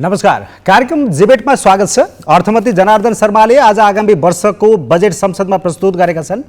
नमस्कार, कार्यक्रम जिबेटमा स्वागत छ। अर्थमन्त्री जनार्दन शर्माले आज आगामी वर्षको बजेट संसदमा प्रस्तुत गरेका छन्।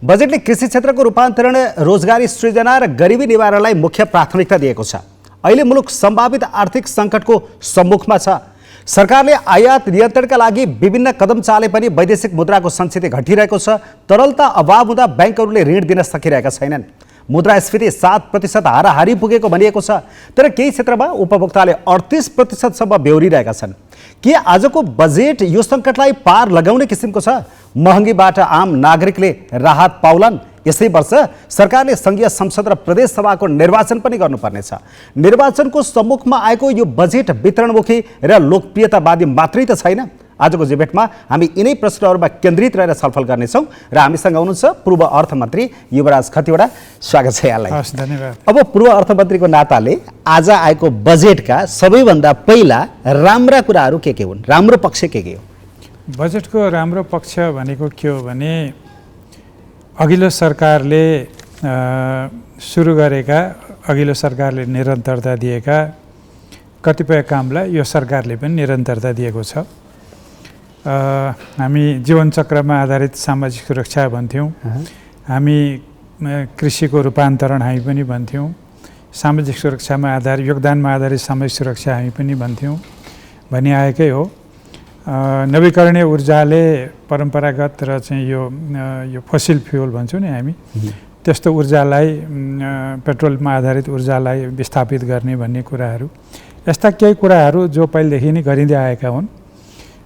बजेटले कृषि क्षेत्रको रूपान्तरण, रोजगारी सृजना र गरिबी निवारणलाई मुख्य प्राथमिकता दिएको छ। अहिले मुलुक सम्भावित आर्थिक सङ्कटको सम्मुखमा छ। सरकारले आयात नियन्त्रणका लागि विभिन्न कदम चाले पनि वैदेशिक मुद्राको सञ्चित घटिरहेको छ। तरलता अभाव हुँदा ब्याङ्कहरूले ऋण दिन सकिरहेका छैनन्। मुद्रास्फीति 7% हाराहारी पुगेको भनिएको छ। तर केही क्षेत्रमा उपभोक्ताले 38%सम्म बेहोरिरहेका छन्। के आजको बजेट यो सङ्कटलाई पार लगाउने किसिमको छ? महँगीबाट आम नागरिकले राहत पाउलान्? यसै वर्ष सरकारले सङ्घीय संसद र प्रदेश सभाको निर्वाचन पनि गर्नुपर्नेछ। निर्वाचनको सम्मुखमा आएको यो बजेट वितरणमुखी र लोकप्रियतावादी मात्रै त छैन। आजको जिबेटमा हामी यिनै प्रश्नहरूमा केन्द्रित रहेर छलफल गर्नेछौँ र हामीसँग हुनुहुन्छ पूर्व अर्थमन्त्री युवराज खतिवडा। स्वागत छ यहाँलाई। धन्यवाद। अब पूर्व अर्थमन्त्रीको नाताले आज आएको बजेटका सबैभन्दा पहिला राम्रा कुराहरू के हुन्? राम्रो पक्ष के हो? बजेटको राम्रो पक्ष भनेको के हो भने अघिल्लो सरकारले सुरु गरेका, अघिल्लो सरकारले निरन्तरता दिएका कतिपय कामलाई यो सरकारले पनि निरन्तरता दिएको छ। हामी जीवनचक्रमा आधारित सामाजिक सुरक्षा भन्थ्यौँ, हामी कृषिको रूपान्तरण हामी पनि भन्थ्यौँ, सामाजिक सुरक्षामा आधारित, योगदानमा आधारित सामाजिक सुरक्षा हामी पनि भन्थ्यौँ, भनिआएकै हो। नवीकरणीय ऊर्जाले परम्परागत र चाहिँ यो फोसिल फ्युल भन्छौँ नि हामी, त्यस्तो ऊर्जालाई, पेट्रोलमा आधारित ऊर्जालाई विस्थापित गर्ने भन्ने कुराहरू, यस्ता केही कुराहरू जो पहिलेदेखि नै गरिँदै आएका हुन्,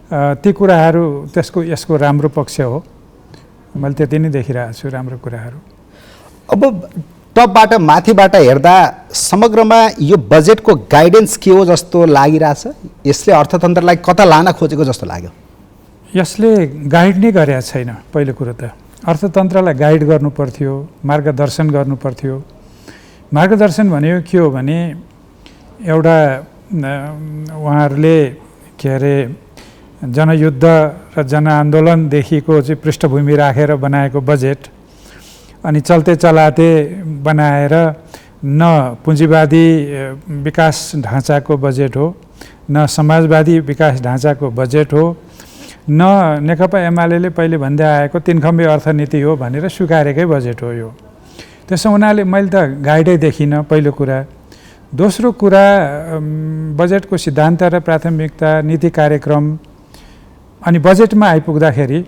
ती कुराहरू यसको राम्रो पक्ष हो। मैले त्यति नै देखिरहेको छु राम्रो कुराहरू। अब टपबाट माथिबाट हेर्दा समग्रमा यो बजेटको गाइडेन्स के हो जस्तो लागिरहेछ? यसले अर्थतन्त्रलाई कता लान खोजेको जस्तो लाग्यो? यसले गाइड नै गरेको छैन। पहिलो कुरो त अर्थतन्त्रलाई गाइड गर्नु पर्थ्यो, मार्गदर्शन गर्नु पर्थ्यो। मार्गदर्शन भनेको के हो भने एउटा उहाँहरूले के अरे जनयुद्ध र जनआन्दोलनदेखिको चाहिँ पृष्ठभूमि राखेर बनाएको बजेट, अनि चल्ते चलाते बनाएर न पुँजीवादी विकास ढाँचाको बजेट हो, न समाजवादी विकास ढाँचाको बजेट हो, न नेकपा एमाले पहिले भन्दै आएको तीनखम्बे अर्थनीति हो भनेर स्वीकारेकै बजेट हो यो। त्यसो हुनाले मैले त गाइडै देखिनँ, पहिलो कुरा। दोस्रो कुरा, बजेटको सिद्धान्त र प्राथमिकता, नीति कार्यक्रम, अनि बजेटमा आइपुग्दाखेरि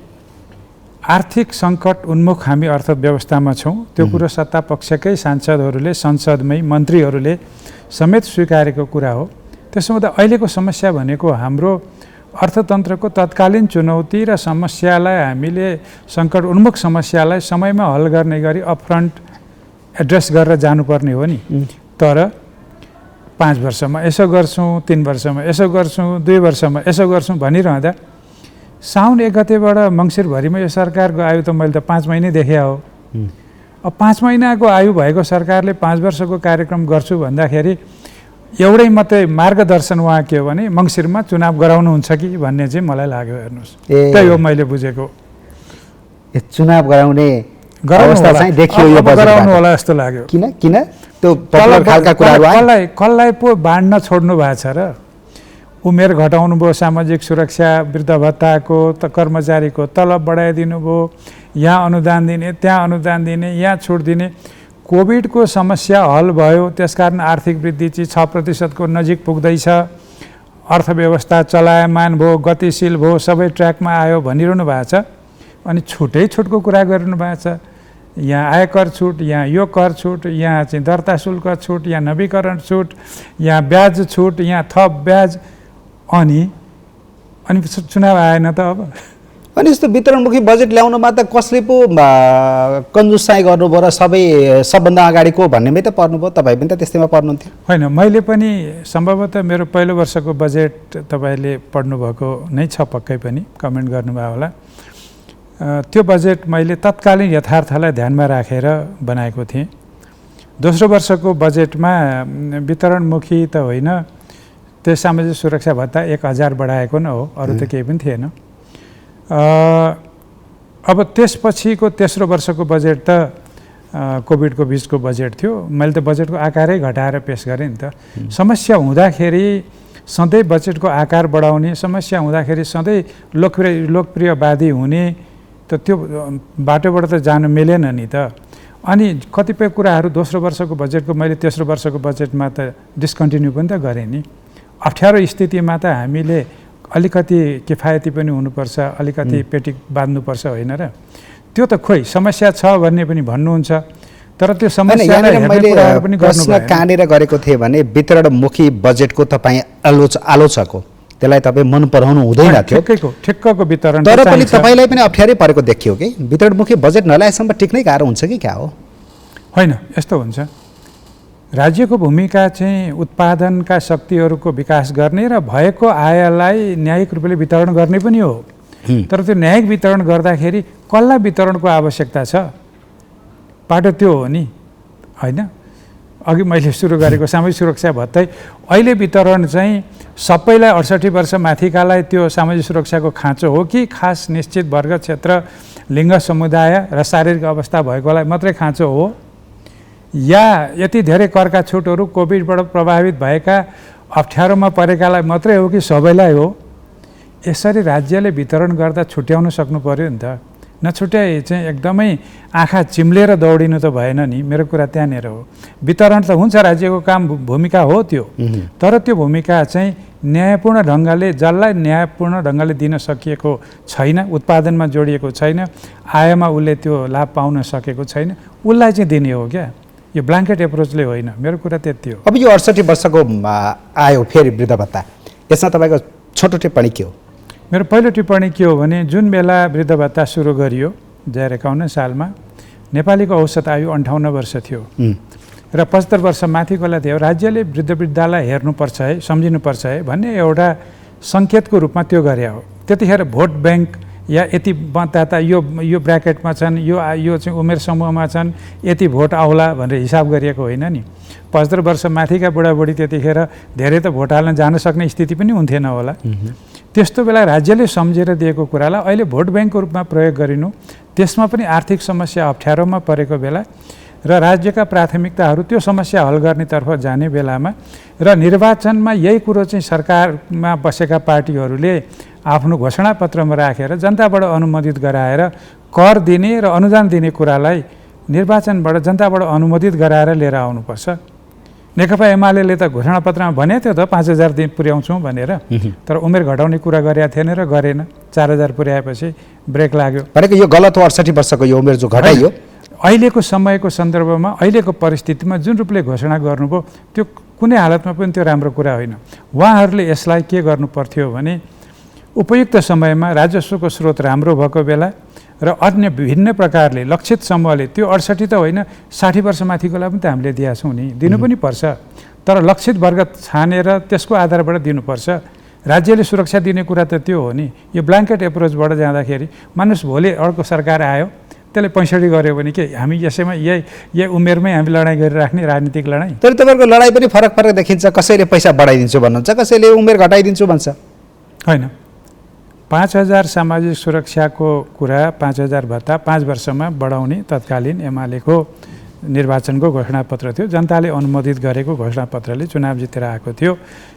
आर्थिक सङ्कट उन्मुख हामी अर्थव्यवस्थामा छौँ, त्यो कुरो सत्ता पक्षकै सांसदहरूले, संसदमै मन्त्रीहरूले समेत स्वीकारेको कुरा हो। त्यसो हुँदा अहिलेको समस्या भनेको हाम्रो अर्थतन्त्रको तत्कालीन चुनौती र समस्यालाई, हामीले सङ्कट उन्मुख समस्यालाई समयमा हल गर्ने गरी अपफ्रन्ट एड्रेस गरेर जानुपर्ने हो नि। तर 5 वर्षमा यसो गर्छौँ, 3 वर्षमा यसो गर्छौँ, 2 वर्षमा यसो गर्छौँ भनिरहँदा साउन 1 गतेबाट मङ्सिरभरिमा यो सरकारको आयु त मैले त 5 महिनै देखिया हो। अब 5 महिनाको आयु भएको सरकारले 5 वर्षको कार्यक्रम गर्छु भन्दाखेरि एउटै मात्रै मार्गदर्शन उहाँ के हो भने मङ्सिरमा चुनाव गराउनुहुन्छ कि भन्ने चाहिँ मलाई लाग्यो। हेर्नुहोस्, त्यही हो मैले बुझेको। चुनाव गराउने अवस्था चाहिँ देखियो यो बजेटबाट। गराउनु होला जस्तो लाग्यो। किन त्यो पपुलर खालका कुराहरू कसलाई पो बाँड्न छोड्नु भएको छ र? उमेर घटाउनु भयो, सामाजिक सुरक्षा, वृद्ध भत्ताको, कर्मचारीको तलब बढाइदिनु भयो, यहाँ अनुदान दिने, त्यहाँ अनुदान दिने, यहाँ छुट दिने। कोभिडको समस्या हल भयो, त्यसकारण आर्थिक वृद्धि चाहिँ 6% नजिक पुग्दैछ, अर्थव्यवस्था चलायमान भयो, गतिशील भयो, सबै ट्र्याकमा आयो भनिरहनु भएको छ। अनि छुटको कुरा गरिरहनु भएको छ। यहाँ आयकर छुट, यहाँ यो कर छुट, यहाँ चाहिँ दर्ता शुल्क छुट, यहाँ नवीकरण छुट, यहाँ ब्याज छुट, यहाँ थप ब्याज, अनि चुनाव आएन त। अब अनि यस्तो वितरणमुखी बजेट ल्याउनमा त कसले पो कन्जुसाइ गर्नुभयो र सबभन्दा अगाडिको भन्नेमै त पर्नुभयो? तपाईँ पनि त त्यस्तैमा पर्नुहुन्थ्यो? होइन, मैले पनि सम्भवतः मेरो पहिलो वर्षको बजेट तपाईँले पढ्नुभएको नै छ, पक्कै पनि कमेन्ट गर्नुभयो होला। त्यो बजेट मैले तत्कालीन यथार्थलाई ध्यानमा राखेर बनाएको थिएँ। दोस्रो वर्षको बजेटमा वितरणमुखी त होइन, त्यो सामाजिक सुरक्षा भत्ता 1000 बढाएको न हो, अरू त केही पनि थिएन। अब त्यसपछिको तेस्रो वर्षको बजेट त कोभिडको बिचको बजेट थियो। मैले त बजेटको आकारै घटाएर पेश गरेँ नि त। समस्या हुँदाखेरि सधैँ बजेटको आकार बढाउने समस्या हुँदाखेरि सधैँ लोकप्रियवादी हुने त त्यो बाटोबाट त जानु मिलेन नि त। अनि कतिपय कुराहरू दोस्रो वर्षको बजेटको मैले तेस्रो वर्षको बजेटमा त डिस्कन्टिन्यू पनि त गरेँ नि। अप्ठ्यारो स्थितिमा त हामीले अलिकति किफायती पनि हुनुपर्छ, अलिकति पेटी बाँध्नुपर्छ होइन र? त्यो त खोइ समस्या छ भन्ने पनि भन्नुहुन्छ, तर त्यो समस्यालाई हेर्ने कुराहरू पनि गर्नु प्रश्न कहाँनिर गरेको थिएँ भने वितरणमुखी बजेटको तपाईँ आलोचक हो, त्यसलाई तपाईँ मन पराउनु हुँदैन थियो। ठिक्कको वितरण तर पनि तपाईँलाई पनि अप्ठ्यारै परेको देखियो कि वितरणमुखी बजेट नल्याएसम्म टिक्नै गाह्रो हुन्छ कि क्या हो? होइन, यस्तो हुन्छ। राज्यको भूमिका चाहिँ उत्पादनका शक्तिहरूको विकास गर्ने र भएको आयलाई न्यायिक रूपले वितरण गर्ने पनि हो। तर त्यो न्यायिक वितरण गर्दाखेरि कसलाई वितरणको आवश्यकता छ? बाटो त्यो हो नि, होइन? अघि मैले सुरु गरेको सामाजिक सुरक्षा भत्तै अहिले वितरण चाहिँ सबैलाई 68 वर्ष माथिकालाई त्यो सामाजिक सुरक्षाको खाँचो हो कि खास निश्चित वर्ग, क्षेत्र, लिङ्ग, समुदाय र शारीरिक अवस्था भएकोलाई मात्रै खाँचो हो, या यति धेरै करका छुटहरू कोभिडबाट प्रभावित भएका अप्ठ्यारोमा परेकालाई मात्रै हो कि सबैलाई हो? यसरी राज्यले वितरण गर्दा छुट्याउन सक्नु पर्यो नि त। नछुट्याए चाहिँ एकदमै आँखा चिम्लेर दौडिनु त भएन नि। मेरो कुरा त्यहाँनिर हो। वितरण त हुन्छ, राज्यको काम भूमिका हो त्यो, तर त्यो भूमिका चाहिँ न्यायपूर्ण ढङ्गले जसलाई न्यायपूर्ण ढङ्गले दिन सकिएको छैन, उत्पादनमा जोडिएको छैन, आयमा उसले त्यो लाभ पाउन सकेको छैन, उसलाई चाहिँ दिने हो क्या। यो ब्ल्याङ्केट एप्रोचले होइन। मेरो कुरा त्यति हो। अब यो 68 वर्षको आयो फेरि वृद्ध भत्ता, यसमा तपाईँको छोटो टिप्पणी के हो? मेरो पहिलो टिप्पणी के हो भने जुन बेला वृद्ध भत्ता सुरु गरियो 2051 सालमा नेपालीको औसत आयु 58 वर्ष थियो र 75 वर्ष माथिकोलाई थियो। राज्यले वृद्धलाई हेर्नुपर्छ है, सम्झिनुपर्छ है भन्ने एउटा सङ्केतको रूपमा त्यो गरे हो। त्यतिखेर भोट ब्याङ्क या यति मतदाता यो ब्र्याकेटमा छन्, यो चाहिँ उमेर समूहमा छन्, यति भोट आउला भनेर हिसाब गरिएको होइन नि। 75 वर्ष माथिका बुढाबुढी त्यतिखेर धेरै त भोट हाल्न जान सक्ने स्थिति पनि हुन्थेन होला। त्यस्तो बेला राज्यले सम्झेर दिएको कुरालाई अहिले भोट ब्याङ्कको रूपमा प्रयोग गरिनु, त्यसमा पनि आर्थिक समस्या अप्ठ्यारोमा परेको बेला र राज्यका प्राथमिकताहरू त्यो समस्या हल गर्नेतर्फ जाने बेलामा र निर्वाचनमा यही कुरो चाहिँ सरकारमा बसेका पार्टीहरूले आफ्नो घोषणापत्रमा राखेर जनताबाट अनुमोदित गराएर कर दिने र अनुदान दिने कुरालाई निर्वाचनबाट जनताबाट अनुमोदित गराएर लिएर आउनुपर्छ। नेकपा एमाले त घोषणापत्रमा भनेको थियो त 5000 दिन पुर्याउँछौँ भनेर, तर उमेर घटाउने कुरा गरेका थिएन र गरेन। 4000 पुर्याएपछि ब्रेक लाग्यो। भनेको यो गलत हो। 68 वर्षको यो उमेर जो घटाइयो अहिलेको समयको सन्दर्भमा अहिलेको परिस्थितिमा जुन रूपले घोषणा गर्नुभयो त्यो कुनै हालतमा पनि त्यो राम्रो कुरा होइन। उहाँहरूले यसलाई के गर्नु पर्थ्यो भने उपयुक्त समयमा राजस्वको स्रोत राम्रो भएको बेला र अन्य विभिन्न प्रकारले लक्षित समूहले त्यो 68 त होइन 60 वर्ष माथिकोलाई पनि त हामीले दिएका छौँ नि, दिनु पनि पर्छ, तर लक्षित वर्ग छानेर त्यसको आधारबाट दिनुपर्छ। राज्यले सुरक्षा दिने कुरा त त्यो हो नि। यो ब्ल्याङ्केट एप्रोचबाट जाँदाखेरि मानुस भोलि अर्को सरकार आयो त्यसले 65 गर्यो भने के हामी यसैमा यही उमेरमै हामी लडाइँ गरिराख्ने राजनीतिक लडाइँ? तर तपाईँको लडाइँ पनि फरक फरक देखिन्छ। कसैले पैसा बढाइदिन्छु भन्नुहुन्छ, कसैले उमेर घटाइदिन्छु भन्छ। होइन, 5000 सामाजिक सुरक्षाको कुरा, 5000 भत्ता 5 वर्षमा बढाउने तत्कालीन एमालेको निर्वाचनको घोषणापत्र थियो। जनताले अनुमोदित गरेको घोषणापत्रले चुनाव जितेर आएको थियो।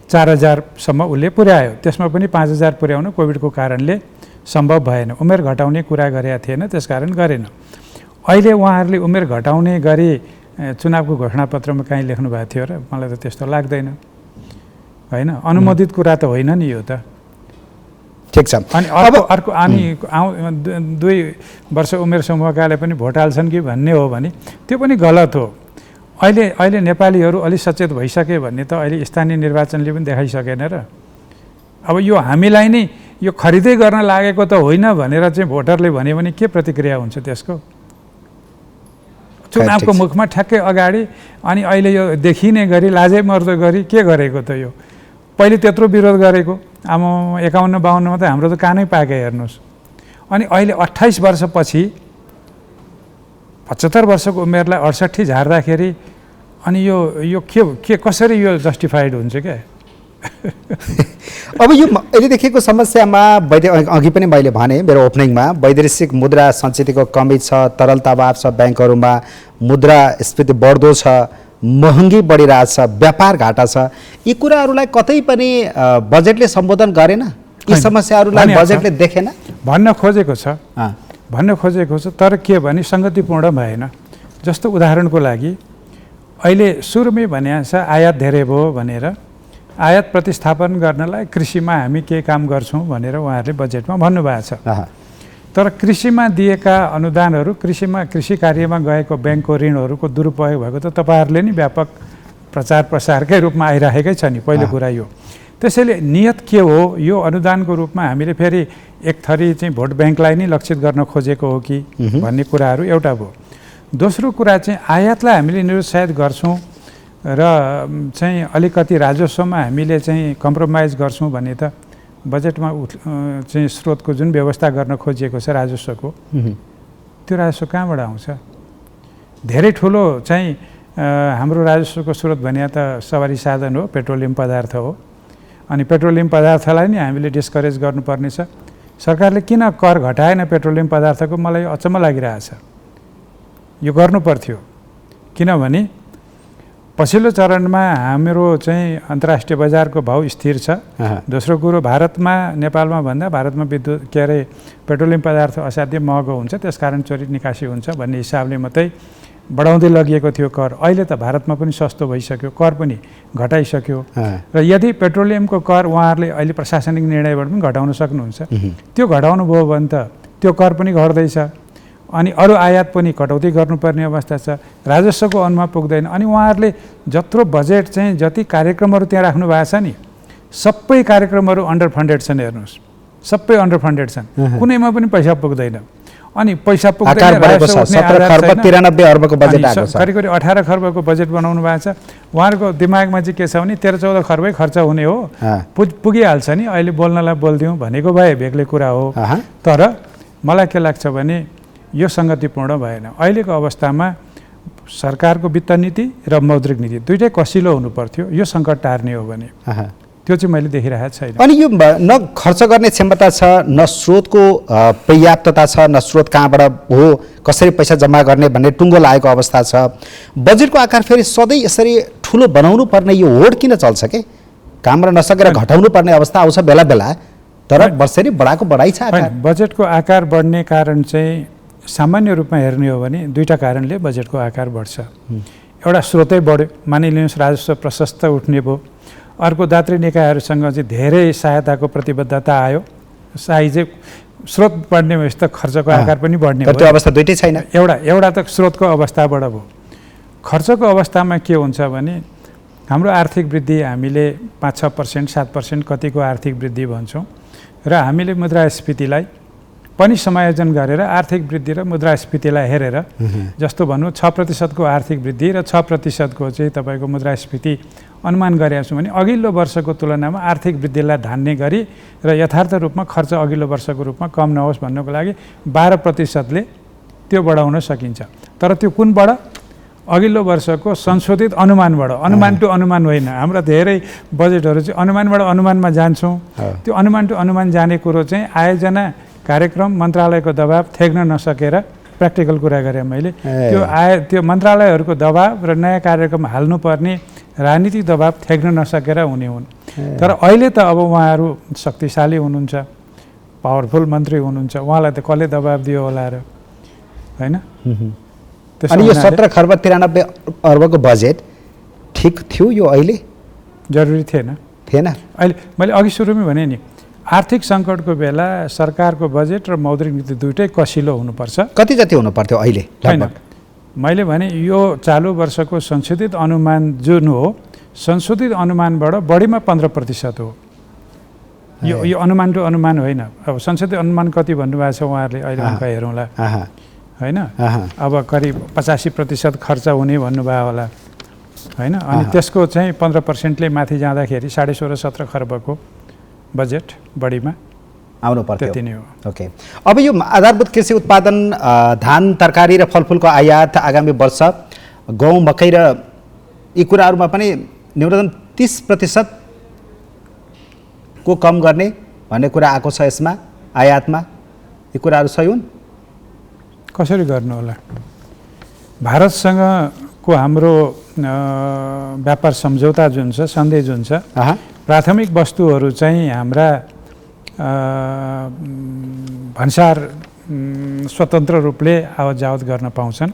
4000सम्म उसले पुर्यायो। त्यसमा पनि 5000 पुर्याउन कोभिडको कारणले सम्भव भएन। उमेर घटाउने कुरा गरेका थिएन, त्यसकारण गरेन। अहिले उहाँहरूले उमेर घटाउने गरी चुनावको घोषणापत्रमा कहीँ लेख्नु भएको थियो र? मलाई त त्यस्तो लाग्दैन। होइन, अनुमोदित कुरा त होइन नि यो त। ठिक छ। अनि अर्को अनि 2 वर्ष उमेर समूहकाले पनि भोट हाल्छन् कि भन्ने हो भने त्यो पनि गलत हो। अहिले नेपालीहरू अलि सचेत भइसके भन्ने त अहिले स्थानीय निर्वाचनले पनि देखाइसकेन र? अब यो हामीलाई नै यो खरिदै गर्न लागेको त होइन भनेर चाहिँ भोटरले भन्यो भने के प्रतिक्रिया हुन्छ त्यसको? चुनावको मुखमा ठ्याक्कै अगाडि अनि अहिले यो देखिने गरी लाजै मर्दो गरी के गरेको त यो? पहिले त्यत्रो विरोध गरेको, आमा 51-52मा त हाम्रो त कानै पाके हेर्नुहोस्। अनि अहिले 28 वर्षपछि 75 वर्षको उमेरलाई 68 झार्दाखेरि अनि यो के कसरी यो जस्टिफाइड हुन्छ क्या? अब यो अहिले देखेको समस्यामा अघि पनि मैले भने मेरो ओपनिङमा वैदेशिक मुद्रा सञ्चितको कमी छ, तरलता अभाव छ, ब्याङ्कहरूमा मुद्रास्फीति बढ्दो छ महँगी बढिरहेछ, व्यापार घाटा छ, यी कुराहरूलाई कतै पनि बजेटले सम्बोधन गरेन? यी समस्याहरूलाई बजेटले देखेन? भन्न खोजेको छ तर के भने सङ्गतिपूर्ण भएन। जस्तो उदाहरणको लागि अहिले सुरुमै भने छ आयात धेरै भयो भनेर, आयात प्रतिस्थापन गर्नलाई कृषिमा हामी के काम गर्छौँ भनेर उहाँहरूले बजेटमा भन्नुभएको छ। तर कृषिमा दिएका अनुदानहरू, कृषि कार्यमा गएको ब्याङ्कको ऋणहरूको दुरुपयोग भएको त तपाईँहरूले नि व्यापक प्रचार प्रसारकै रूपमा आइरहेकै छ नि, पहिलो कुरा यो। त्यसैले नियत के हो, यो अनुदानको रूपमा हामीले फेरि एक थरी चाहिँ भोट ब्याङ्कलाई नै लक्षित गर्न खोजेको हो कि भन्ने कुराहरू एउटा भयो। दोस्रो कुरा चाहिँ आयातलाई हामीले निरुत्साहित गर्छौँ र चाहिँ अलिकति राजस्वमा हामीले चाहिँ कम्प्रोमाइज गर्छौँ भने त बजेटमा चाहिँ स्रोतको जुन व्यवस्था गर्न खोजिएको छ राजस्वको, त्यो राजस्व कहाँबाट आउँछ? धेरै ठुलो चाहिँ हाम्रो राजस्वको स्रोत भने त सवारी साधन हो, पेट्रोलियम पदार्थ हो। अनि पेट्रोलियम पदार्थलाई नि हामीले डिस्करेज गर्नुपर्ने छ। सरकारले किन कर घटाएन पेट्रोलियम पदार्थको, मलाई अचम्म लागिरहेछ। यो गर्नु पर्थ्यो, किनभने पछिल्लो चरणमा हाम्रो चाहिँ अन्तर्राष्ट्रिय बजारको भाउ स्थिर छ। दोस्रो कुरो, भारतमा नेपालमा भन्दा भारतमा विद्युत पेट्रोलियम पदार्थ असाध्यै महँगो हुन्छ, त्यसकारण चोरी निकासी हुन्छ भन्ने हिसाबले मात्रै बढाउँदै लगिएको थियो कर। अहिले त भारतमा पनि सस्तो भइसक्यो, कर पनि घटाइसक्यो। र यदि पेट्रोलियमको कर उहाँहरूले अहिले प्रशासनिक निर्णयबाट पनि घटाउन सक्नुहुन्छ, त्यो घटाउनु भयो भने त त्यो कर पनि घट्दैछ। अनि अरू आयात पनि कटौती गर्नुपर्ने अवस्था छ, राजस्वको अनुमा पुग्दैन। अनि उहाँहरूले जत्रो बजेट चाहिँ जति कार्यक्रमहरू त्यहाँ राख्नु भएको छ नि, सबै कार्यक्रमहरू अन्डर फन्डेड छन्। हेर्नुहोस्, सबै अन्डर फन्डेड छन्, कुनैमा पनि पैसा पुग्दैन। अनि पैसा पुग्दैन, करिब 18 खर्बको बजेट बनाउनु भएको छ। उहाँहरूको दिमागमा चाहिँ के छ भने 13-14 खर्बै खर्च हुने हो, पुगिहाल्छ नि। अहिले बोल्नलाई बोलिदिउँ भनेको भए बेग्लै कुरा हो। तर मलाई के लाग्छ भने यो सङ्गतिपूर्ण भएन। अहिलेको अवस्थामा सरकारको वित्त नीति र मौद्रिक नीति दुइटै कसिलो हुनु पर्थ्यो, यो सङ्कट टार्ने हो भने। त्यो चाहिँ मैले देखिरहेको छैन। अनि यो न खर्च गर्ने क्षमता छ, न स्रोतको पर्याप्तता छ, न स्रोत कहाँबाट हो, कसरी पैसा जम्मा गर्ने भन्ने टुङ्गो लागेको अवस्था छ। बजेटको आकार फेरि सधैँ यसरी ठुलो बनाउनु पर्ने यो होड किन चल्छ के? कामबाट नसकेर घटाउनु पर्ने अवस्था आउँछ बेला बेला, तर वर्षेरी बढाएको बढाइ छ। बजेटको आकार बढ्ने कारण चाहिँ सामान्य रूपमा हेर्ने हो भने दुईटा कारणले बजेटको आकार बढ्छ। एउटा स्रोतै बढ्यो, मानिलिनुहोस् राजस्व प्रशस्त उठ्ने भयो। अर्को दात्री निकायहरूसँग चाहिँ धेरै सहायताको प्रतिबद्धता आयो, चाहिँ स्रोत बढ्ने भएपछि त खर्चको आकार पनि बढ्ने भयो। त्यो अवस्था दुइटै छैन। एउटा त स्रोतको अवस्थाबाट भयो। खर्चको अवस्थामा के हुन्छ भने हाम्रो आर्थिक वृद्धि हामीले 5-6%, 7% कतिको आर्थिक वृद्धि भन्छौँ, र हामीले मुद्रास्फीतिलाई पनि समायोजन गरेर आर्थिक वृद्धि र मुद्रास्फीतिलाई हेरेर जस्तो भनौँ 6% को आर्थिक वृद्धि र 6% को चाहिँ तपाईँको मुद्रास्फीति अनुमान गरेका छौँ भने अघिल्लो वर्षको तुलनामा आर्थिक वृद्धिलाई धान्ने गरी र यथार्थ रूपमा खर्च अघिल्लो वर्षको रूपमा कम नहोस् भन्नको लागि 12%ले त्यो बढाउन सकिन्छ। तर त्यो कुनबाट? अघिल्लो वर्षको संशोधित अनुमानबाट। अनुमान टु अनुमान होइन, हाम्रा धेरै बजेटहरू चाहिँ अनुमानबाट अनुमानमा जान्छौँ। त्यो अनुमान टु अनुमान जाने कुरो चाहिँ आयोजना कार्यक्रम मन्त्रालयको दबाब थ्याक्न नसकेर, प्र्याक्टिकल कुरा गरेँ मैले, त्यो मन्त्रालयहरूको दबाब र नयाँ कार्यक्रम हाल्नुपर्ने राजनीतिक दबाब थ्याक्न नसकेर हुने हुन्। तर अहिले त अब उहाँहरू शक्तिशाली हुनुहुन्छ, पावरफुल मन्त्री हुनुहुन्छ, उहाँलाई त कसले दबाब दियो होला र, होइन? अनि यो 17 खर्ब 93 अर्बको बजेट ठिक थियो? यो अहिले जरुरी थिएन। अहिले मैले अघि सुरुमै भने नि, आर्थिक सङ्कटको बेला सरकारको बजेट र मौद्रिक नीति दुइटै कसिलो हुनुपर्छ। कति जति हुनु पर्थ्यो अहिले? होइन, मैले भने यो चालु वर्षको संशोधित अनुमान जुन हो, संशोधित अनुमानबाट बढीमा 15% हो। यो अनुमान टु अनुमान होइन। अब संशोधित अनुमान कति भन्नुभएको छ उहाँहरूले, अहिले अङ्क हेरौँला, होइन? अब करिब 85% खर्च हुने भन्नुभयो होला, होइन? अनि त्यसको चाहिँ 15%ले माथि जाँदाखेरि 16.5-17 खर्बको बजेट बढीमा आउनु पर्थ्यो। त्यति नै हो। ओके, अब यो आधारभूत कृषि उत्पादन, धान, तरकारी र फलफुलको आयात आगामी वर्ष गहुँ, मकै र यी कुराहरूमा पनि न्यूनतम 30% को कम गर्ने भन्ने कुरा आएको छ। यसमा आयातमा यी कुराहरू सही हुन्? कसरी गर्नु होला? भारतसँग को हाम्रो व्यापार सम्झौता जुन छ, सन्धि जुन छ, प्राथमिक वस्तुहरू चाहिँ हाम्रा भन्सार स्वतन्त्र रूपले आवत जावत गर्न पाउँछन्।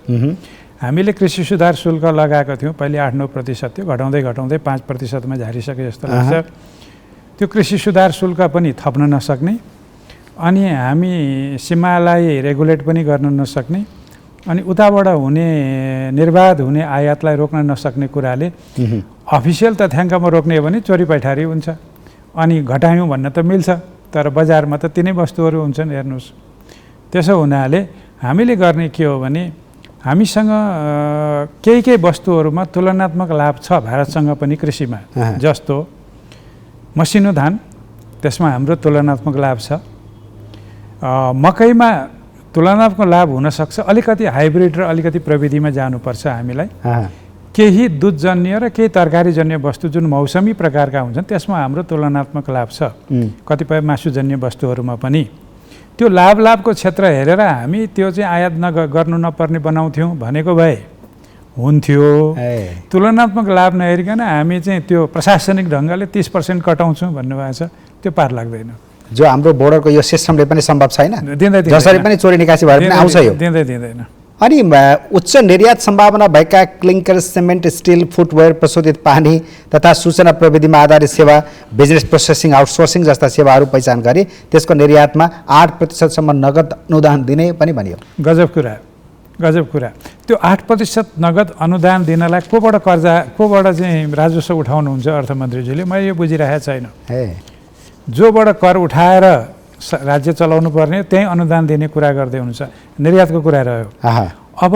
हामीले कृषि सुधार शुल्क लगाएको थियौँ, पहिले 8-9% थियो, घटाउँदै घटाउँदै 5%मा झारिसके जस्तो लाग्छ। त्यो कृषि सुधार शुल्क पनि थप्न नसक्ने, अनि हामी सीमालाई रेगुलेट पनि गर्न नसक्ने, अनि उताबाट हुने निर्बाध हुने आयातलाई रोक्न नसक्ने कुराले अफिसियल तथ्याङ्कमा रोक्ने हो भने चोरी पैठारी हुन्छ। अनि घटायौँ भन्न त मिल्छ, तर बजारमा त तिनै वस्तुहरू हुन्छन्। हेर्नुहोस्, त्यसो हुनाले हामीले गर्ने के हो भने हामीसँग केही वस्तुहरूमा तुलनात्मक लाभ छ भारतसँग पनि कृषिमा। जस्तो मसिनो धान, त्यसमा हाम्रो तुलनात्मक लाभ छ। मकैमा तुलनात्मक लाभ हुनसक्छ, अलिकति हाइब्रिड र अलिकति प्रविधिमा जानुपर्छ हामीलाई। केही दुधजन्य र केही तरकारीजन्य वस्तु जुन मौसमी प्रकारका हुन्छन् त्यसमा हाम्रो तुलनात्मक लाभ छ। कतिपय मासुजन्य वस्तुहरूमा पनि त्यो लाभको क्षेत्र हेरेर हामी त्यो चाहिँ आयात गर्नु नपर्ने बनाउँथ्यौँ भनेको भए हुन्थ्यो। तुलनात्मक लाभ नहेरिकन हामी चाहिँ त्यो प्रशासनिक ढङ्गले 30% कटाउँछौँ भन्नुभएको छ, त्यो पार लाग्दैन। जो हाम्रो बोर्डरको यो सिस्टमले पनि सम्भव छैन, दिँदै जसरी पनि चोरी निकासी भएर पनि आउँछ यो। दिँदैन। अनि उच्च निर्यात सम्भावना भएका क्लिङ्कर, सिमेन्ट, स्टिल, फुटवेयर, प्रशोधित पानी तथा सूचना प्रविधिमा आधारित सेवा, बिजनेस प्रोसेसिङ, आउटसोर्सिङ जस्ता सेवाहरू पहिचान गरी त्यसको निर्यातमा 8% नगद अनुदान दिने पनि भनियो। गजब कुरा। त्यो 8% नगद अनुदान दिनलाई कोबाट चाहिँ राजस्व उठाउनुहुन्छ अर्थमन्त्रीजीले? मैले यो बुझिरहेको छैन। जोबाट कर उठाएर राज्य चलाउनु पर्ने त्यही अनुदान दिने कुरा गर्दै हुनुहुन्छ। निर्यातको कुरा रह्यो। अब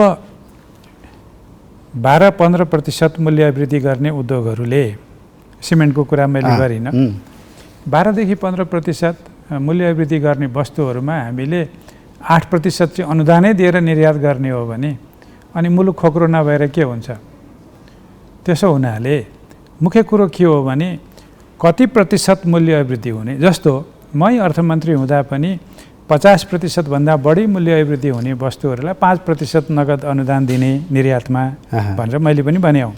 12-15% मूल्य वृद्धि गर्ने उद्योगहरूले, सिमेन्टको कुरा मैले गरिनँ, 12देखि 15% मूल्य वृद्धि गर्ने वस्तुहरूमा हामीले 8% चाहिँ अनुदानै दिएर निर्यात गर्ने हो भने अनि मुलुक खोक्रो नभएर के हुन्छ? त्यसो हुनाले मुख्य कुरो के हो भने कति प्रतिशत मूल्य वृद्धि हुने? जस्तो मै अर्थमन्त्री हुँदा पनि 50% भन्दा बढी मूल्य वृद्धि हुने वस्तुहरूलाई 5% नगद अनुदान दिने निर्यातमा भनेर मैले पनि भने हौ।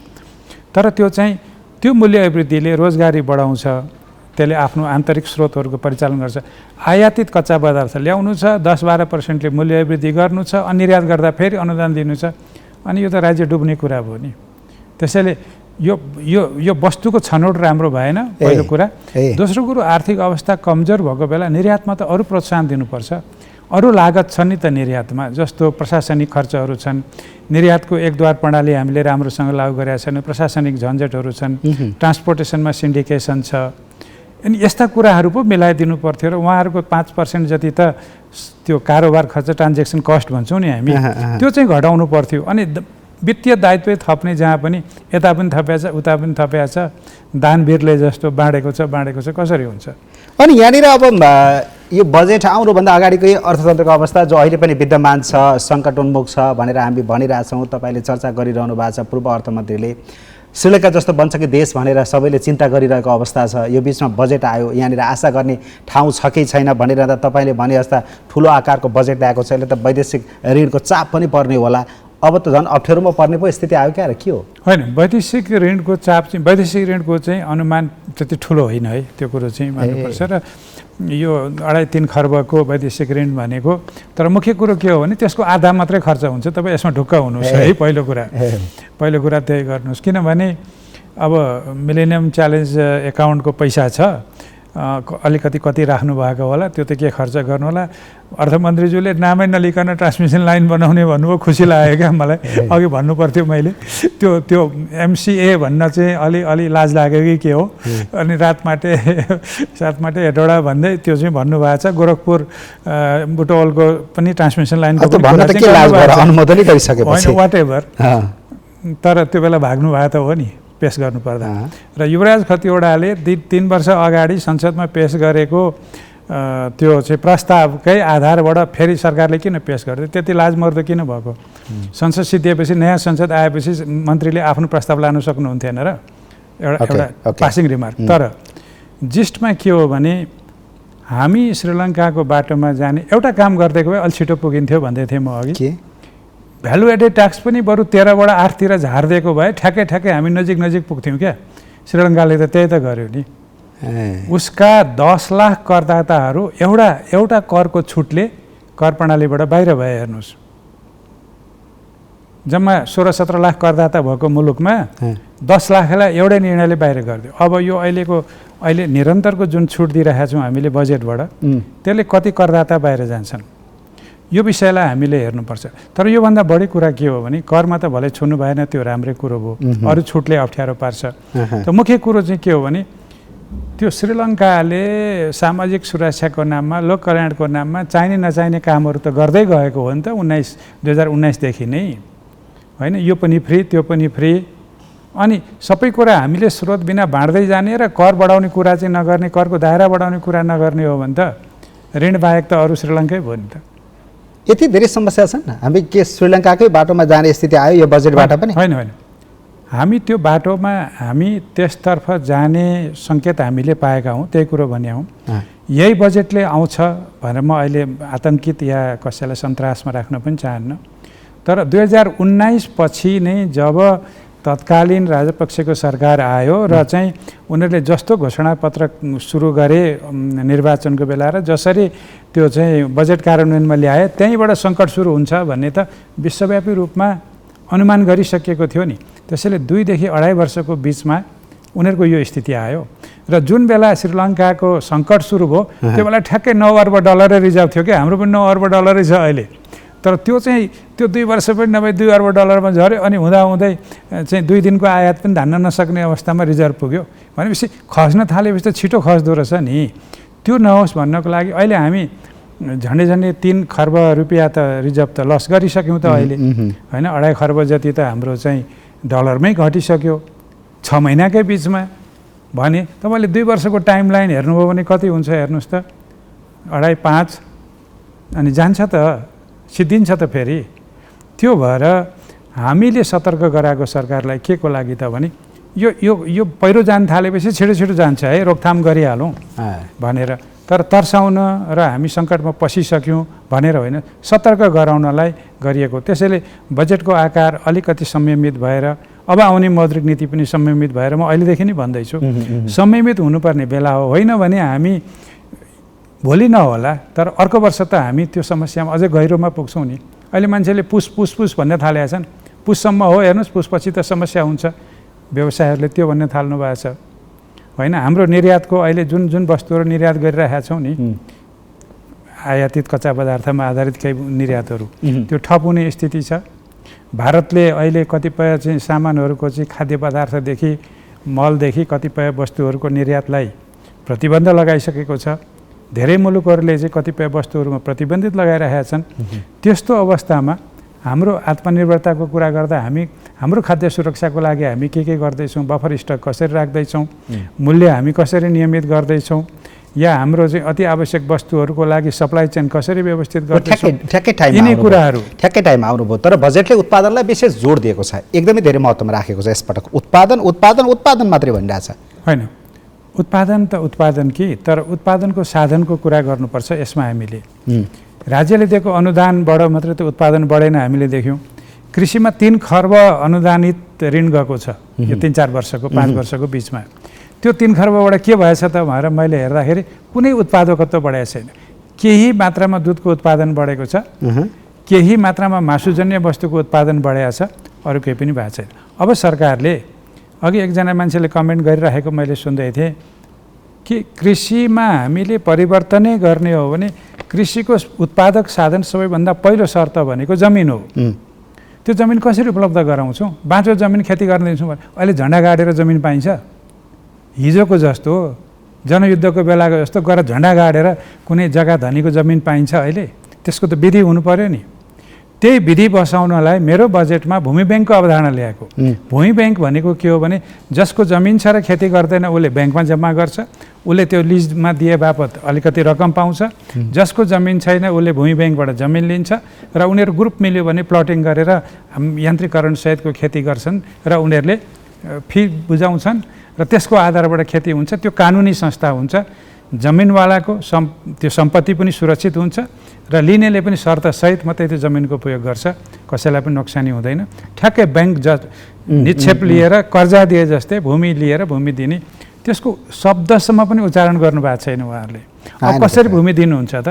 तर त्यो मूल्य वृद्धिले रोजगारी बढाउँछ, त्यसले आफ्नो आन्तरिक स्रोतहरूको परिचालन गर्छ। आयातित कच्चा पदार्थ ल्याउनु छ, 10-12%ले मूल्य वृद्धि गर्नु छ, अनि निर्यात गर्दा फेरि अनुदान दिनु छ, अनि यो त राज्य डुब्ने कुरा भयो नि। त्यसैले यो वस्तुको छनौट राम्रो भएन, पहिलो कुरा। दोस्रो कुरो, आर्थिक अवस्था कमजोर भएको बेला निर्यातमा त अरू प्रोत्साहन दिनुपर्छ। अरू लागत छन् नि त निर्यातमा, जस्तो प्रशासनिक खर्चहरू छन्, निर्यातको एकद्वार प्रणाली हामीले राम्रोसँग लागू गरेका छैन, प्रशासनिक झन्झटहरू छन्, ट्रान्सपोर्टेसनमा सिन्डिकेसन छ, अनि यस्ता कुराहरू पो मिलाइदिनु पर्थ्यो। र उहाँहरूको 5% जति त त्यो कारोबार खर्च, ट्रान्जेक्सन कस्ट भन्छौँ नि हामी, त्यो चाहिँ घटाउनु पर्थ्यो। अनि वित्तीय दायित्व थप्ने जहाँ पनि यता पनि थपेको छ, उता पनि थपेको छ, दानवीरले जस्तो बाँडेको छ, कसरी हुन्छ? अनि यहाँनिर अब यो बजेट आउनुभन्दा अगाडिकै अर्थतन्त्रको अवस्था जो अहिले पनि विद्यमान छ, सङ्कटोन्मुख छ भनेर हामी भनिरहेछौँ, तपाईँले चर्चा गरिरहनु भएको छ। पूर्व अर्थमन्त्रीले श्रीलङ्का जस्तो बन्छ कि देश भनेर सबैले चिन्ता गरिरहेको अवस्था छ। यो बिचमा बजेट आयो, यहाँनिर आशा गर्ने ठाउँ छ कि छैन भनिरहँदा तपाईँले भने जस्ता ठुलो आकारको बजेट ल्याएको छ, यसले त वैदेशिक ऋणको चाप पनि पर्ने होला। अब त झन् अप्ठ्यारोमा पर्ने पो स्थिति आयो क्या, के हो? होइन, वैदेशिक ऋणको चाप चाहिँ, वैदेशिक ऋणको चाहिँ अनुमान त्यति ठुलो होइन है, त्यो कुरो चाहिँ मान्नुपर्छ। र यो 2.5-3 खर्बको वैदेशिक ऋण भनेको, तर मुख्य कुरो के हो भने त्यसको आधा मात्रै खर्च हुन्छ। तपाईँ यसमा ढुक्क हुनुहोस् है। पहिलो कुरा त्यही गर्नुहोस्, किनभने अब मिलेनियम च्यालेन्ज एकाउन्टको पैसा छ, अलिकति कति राख्नु भएको होला, त्यो त के खर्च गर्नु होला। अर्थमन्त्रीज्यूले नामै नलिकन ट्रान्समिसन लाइन बनाउने भन्नुभयो, खुसी लाग्यो क्या मलाई। अघि भन्नु पर्थ्यो मैले, त्यो MCA भन्न चाहिँ अलि लाज लाग्यो कि के हो। अनि सातमाटे हेटौडा भन्दै त्यो चाहिँ भन्नुभएको छ। गोरखपुर बुटवलको पनि ट्रान्समिसन लाइनको वाट एभर, तर त्यो बेला भाग्नु भएको त हो नि पेस गर्नुपर्दा। र युवराज खतिवडाले 3 वर्ष अगाडि संसदमा पेस गरेको त्यो चाहिँ प्रस्तावकै आधारबाट फेरि सरकारले किन पेस गर्दै? त्यति लाजमर्दो किन भएको? संसद सिद्धिएपछि, नयाँ संसद आएपछि मन्त्रीले आफ्नो प्रस्ताव लानु सक्नुहुन्थेन र? एउटा पासिङ रिमार्क। तर जिस्टमा के हो भने हामी श्रीलङ्काको बाटोमा जाने एउटा काम गरिदिएको भए अलि छिटो पुगिन्थ्यो भन्दै थिएँ म अघि। भ्यालु एडेड ट्याक्स पनि बरु 13बाट 8तिर झारिदिएको भए ठ्याक्कै हामी नजिक पुग्थ्यौँ क्या। श्रीलङ्काले त त्यही त गर्यो नि। उसका 10 लाख करदाताहरू एउटा करको छुटले कर प्रणालीबाट बाहिर भए। हेर्नुहोस्, जम्मा 16-17 लाख करदाता भएको मुलुकमा 10 लाखलाई एउटै निर्णयले बाहिर गरिदियो। अब यो अहिले निरन्तरको जुन छुट दिइरहेका छौँ हामीले बजेटबाट, त्यसले कति करदाता बाहिर जान्छन् यो विषयलाई हामीले हेर्नुपर्छ। तर योभन्दा बढी कुरा के हो भने करमा त भलै छुनु भएन, त्यो राम्रै कुरो भयो, अरू छुटले अप्ठ्यारो पार्छ। त मुख्य कुरो चाहिँ के हो भने त्यो श्रीलङ्काले सामाजिक सुरक्षाको नाममा, लोक कल्याणको नाममा चाहिने नचाहिने कामहरू त गर्दै गएको हो नि त 2019देखि नै, होइन? यो पनि फ्री, त्यो पनि फ्री, अनि सबै कुरा हामीले स्रोत बिना बाँड्दै जाने र कर बढाउने कुरा चाहिँ नगर्ने, करको दायरा बढाउने कुरा नगर्ने हो भने त ऋण बाहेक त अरू श्रीलङ्कै भयो नि त। यति धेरै समस्या छन्। हामी के श्रीलङ्काकै बाटोमा जाने स्थिति आयो यो बजेटबाट पनि? होइन, हामी त्यो बाटोमा हामी त्यसतर्फ जाने सङ्केत हामीले पाएका हौँ, त्यही कुरो भने हौँ। यही बजेटले आउँछ भनेर म अहिले आतङ्कित या कसैलाई सन्तासमा राख्न पनि चाहन्न। तर 2019 पछि नै जब तत्कालीन राजपक्षको सरकार आयो र चाहिँ उनीहरूले जस्तो घोषणापत्र सुरु गरे निर्वाचनको बेला र जसरी त्यो चाहिँ बजेट कार्यान्वयनमा ल्याए, त्यहीँबाट सङ्कट सुरु हुन्छ भन्ने त विश्वव्यापी रूपमा अनुमान गरिसकेको थियो नि। त्यसैले 2 देखि 2.5 वर्षको बिचमा उनीहरूको यो स्थिति आयो र जुन बेला श्रीलङ्काको सङ्कट सुरु भयो त्यो बेला ठ्याक्कै 9 अर्ब डलरै रिजर्भ थियो क्या। हाम्रो पनि 9 अर्ब डलरै छ अहिले। तर त्यो चाहिँ त्यो 2 वर्ष पनि नभए 2 अर्ब डलरमा झऱ्यो, अनि हुँदाहुँदै चाहिँ 2 दिनको आयात पनि धान्न नसक्ने अवस्थामा रिजर्भ पुग्यो। भनेपछि खस्न थालेपछि त छिटो खस्दो रहेछ नि। त्यो नहोस् भन्नको लागि अहिले हामी झन्डै 3 खर्ब रुपियाँ त रिजर्भ त लस गरिसक्यौँ त अहिले, होइन? 2.5 खर्ब जति त हाम्रो चाहिँ डलरमै घटिसक्यो 6 महिनाकै बिचमा। भने तपाईँले 2 वर्षको टाइम लाइन हेर्नुभयो भने कति हुन्छ हेर्नुहोस् त, 2.5-5 अनि जान्छ त, सिद्धिन्छ त फेरि। त्यो भएर हामीले सतर्क गराएको सरकारलाई के को लागि त भने यो पहिरो जान थालेपछि छिटो जान्छ है, रोकथाम गरिहालौँ भनेर। तर तर्साउन र हामी सङ्कटमा पसिसक्यौँ भनेर होइन, सतर्क गराउनलाई गरिएको। त्यसैले बजेटको आकार अलिकति संयमित भएर अब आउने मौद्रिक नीति पनि संयमित भएर म अहिलेदेखि नै भन्दैछु संयमित हुनुपर्ने बेला हो। होइन भने हामी भोलि नहोला तर अर्को वर्ष त हामी त्यो समस्यामा अझै गहिरोमा पुग्छौँ नि। अहिले मान्छेले पुस भन्ने थालेका छन्। पुससम्म हो, हेर्नुहोस्, पुसपछि त समस्या हुन्छ। व्यवसायहरूले त्यो भन्ने थाल्नु भएको छ, होइन? हाम्रो निर्यातको अहिले जुन वस्तुहरू निर्यात गरिरहेका छौँ नि, आयातित कच्चा पदार्थमा आधारित केही निर्यातहरू, त्यो ठप हुने स्थिति छ। भारतले अहिले कतिपय चाहिँ सामानहरूको चाहिँ खाद्य पदार्थदेखि मलदेखि कतिपय वस्तुहरूको निर्यातलाई प्रतिबन्ध लगाइसकेको छ। धेरै मुलुकहरूले चाहिँ कतिपय वस्तुहरूमा प्रतिबन्धित लगाइरहेका छन्। त्यस्तो अवस्थामा हाम्रो आत्मनिर्भरताको कुरा गर्दा हाम्रो खाद्य सुरक्षाको लागि हामी के गर्दैछौँ, बफर स्टक कसरी राख्दैछौँ, मूल्य हामी कसरी नियमित गर्दैछौँ, या हाम्रो चाहिँ अति आवश्यक वस्तुहरूको लागि सप्लाई चेन कसरी व्यवस्थित गर्दैछौँ, यिनी कुराहरू ठ्याक्कै टाइम आउनुभयो। तर बजेटले उत्पादनलाई विशेष जोड दिएको छ, एकदमै धेरै महत्त्वमा राखेको छ यसपटक। उत्पादन मात्रै भनिरहेछ, होइन? उत्पादन त उत्पादन कि, तर उत्पादनको साधनको कुरा गर्नुपर्छ यसमा। हामीले राज्यले दिएको अनुदानबाट मात्रै त उत्पादन बढेन हामीले देख्यौँ। कृषिमा 3 खर्ब अनुदानित ऋण गएको छ यो 3-4 वर्षको 5 वर्षको बिचमा। त्यो 3 खर्बबाट के भएछ त भनेर मैले हेर्दाखेरि कुनै उत्पादकत्व बढेको छैन। केही मात्रामा दुधको उत्पादन बढेको छ, केही मात्रामा मासुजन्य वस्तुको उत्पादन बढेको छ, अरू केही पनि भएको छैन। अब सरकारले, अघि एकजना मान्छेले कमेन्ट गरिरहेको मैले सुन्दै थिएँ कि कृषिमा हामीले परिवर्तनै गर्ने हो भने कृषिको उत्पादक साधन सबैभन्दा पहिलो शर्त भनेको जमिन हो। त्यो जमिन कसरी उपलब्ध गराउँछौँ? बाँचो जमिन खेती गर्न दिन्छौँ भने अहिले झन्डा गाडेर जमिन पाइन्छ? हिजोको जस्तो जनयुद्धको बेलाको जस्तो गएर झन्डा गाडेर कुनै जग्गा धनीको जमिन पाइन्छ अहिले? त्यसको त विधि हुनु पर्यो नि। त्यही विधि बसाउनलाई मेरो बजेटमा भूमि ब्याङ्कको अवधारणा ल्याएको। भूमि ब्याङ्क भनेको के हो भने जसको जमिन छ र खेती गर्दैन उसले ब्याङ्कमा जम्मा गर्छ, उसले त्यो लिजमा दिए बापत अलिकति रकम पाउँछ। जसको जमिन छैन उसले भूमि ब्याङ्कबाट जमिन लिन्छ र उनीहरू ग्रुप मिल्यो भने प्लटिङ गरेर यन्त्रीकरण सहितको खेती गर्छन् र उनीहरूले फी बुझाउँछन् र त्यसको आधारबाट खेती हुन्छ। त्यो कानुनी संस्था हुन्छ। जमिनवालाको त्यो सम्पत्ति पनि सुरक्षित हुन्छ र लिनेले पनि शर्तसहित मात्रै त्यो जमिनको उपयोग गर्छ, कसैलाई पनि नोक्सानी हुँदैन। ठ्याक्कै ब्याङ्क निक्षेप लिएर कर्जा दिए जस्तै भूमि लिएर भूमि दिने, त्यसको शब्दसम्म पनि उच्चारण गर्नुभएको छैन उहाँहरूले। अब कसरी भूमि दिनुहुन्छ त,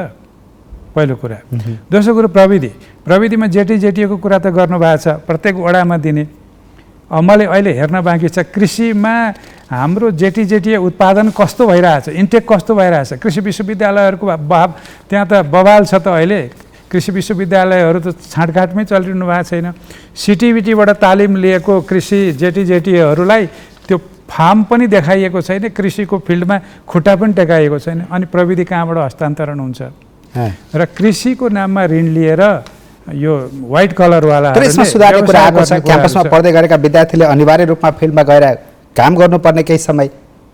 पहिलो कुरा। दोस्रो कुरो प्रविधिमा जेटिएको कुरा त गर्नुभएको छ, प्रत्येक वडामा दिने। मैले अहिले हेर्न बाँकी छ कृषिमा हाम्रो जेटिए उत्पादन कस्तो भइरहेछ, इन्टेक कस्तो भइरहेछ। कृषि विश्वविद्यालयहरूको भाव त्यहाँ त बवाल छ त अहिले। कृषि विश्वविद्यालयहरू त छाँटकाटमै चलिरहनु भएको छैन। सिटिबिटीबाट तालिम लिएको कृषि जेटिएहरूलाई त्यो फार्म पनि देखाइएको छैन, कृषिको फिल्डमा खुट्टा पनि टेकाइएको छैन। अनि प्रविधि कहाँबाट हस्तान्तरण हुन्छ र कृषिको नाममा ऋण लिएर यो व्हाइट कलरवाला त्यसमा सुधारने कुरा आएको छ। क्याम्पसमा पढ्दै गरेका विद्यार्थीले अनिवार्य रूपमा फिल्डमा गएर काम गर्नुपर्ने केही समय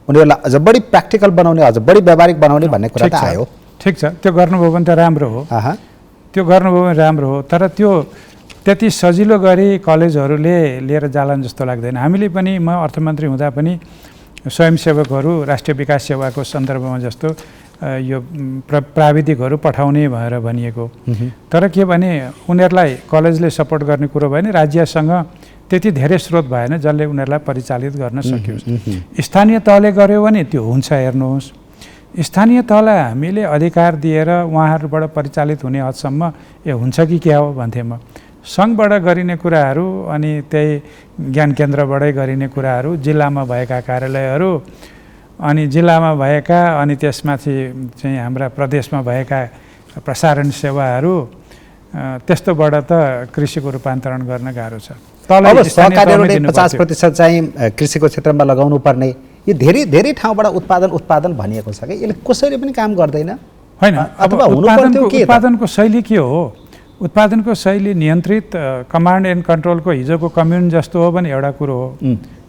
उनीहरूलाई अझ बढी प्र्याक्टिकल बनाउने, अझ बढी व्यावहारिक बनाउने भन्ने कुरा त आयो। ठिक छ, त्यो गर्नुभयो भने त राम्रो हो, त्यो गर्नुभयो भने राम्रो हो। तर त्यो त्यति सजिलो गरी कलेजहरूले लिएर जालान् जस्तो लाग्दैन। हामीले पनि, म अर्थमन्त्री हुँदा पनि स्वयंसेवकहरू राष्ट्रिय विकास सेवाको सन्दर्भमा जस्तो यो प्राविधिकहरू पठाउने भनेर भनिएको। तर के भने उनीहरूलाई कलेजले सपोर्ट गर्ने कुरो भयो भने राज्यसँग त्यति धेरै स्रोत भएन जसले उनीहरूलाई परिचालित गर्न सकियोस्। स्थानीय तहले गर्यो भने त्यो हुन्छ। हेर्नुहोस्, स्थानीय तहलाई हामीले अधिकार दिएर उहाँहरूबाट परिचालित हुने हदसम्म हुन्छ कि क्या हो भन्थेँ म। सङ्घबाट गरिने कुराहरू अनि त्यही ज्ञान केन्द्रबाटै गरिने कुराहरू, जिल्लामा भएका कार्यालयहरू अनि जिल्लामा भएका अनि त्यसमाथि चाहिँ हाम्रा प्रदेशमा भएका प्रसारण सेवाहरू, त्यस्तोबाट त कृषिको रूपान्तरण गर्न गाह्रो छ। अब सहकारीहरूले 50% चाहिँ कृषिको क्षेत्रमा लगाउनु पर्ने, यो धेरै धेरै ठाउँबाट उत्पादन भनिएको छ कि यसले कसैले पनि काम गर्दैन होइन। अब उत्पादनको शैली के हो? उत्पादनको शैली नियन्त्रित कमान्ड एन्ड कन्ट्रोलको हिजोको कम्युन जस्तो हो भने एउटा कुरो हो।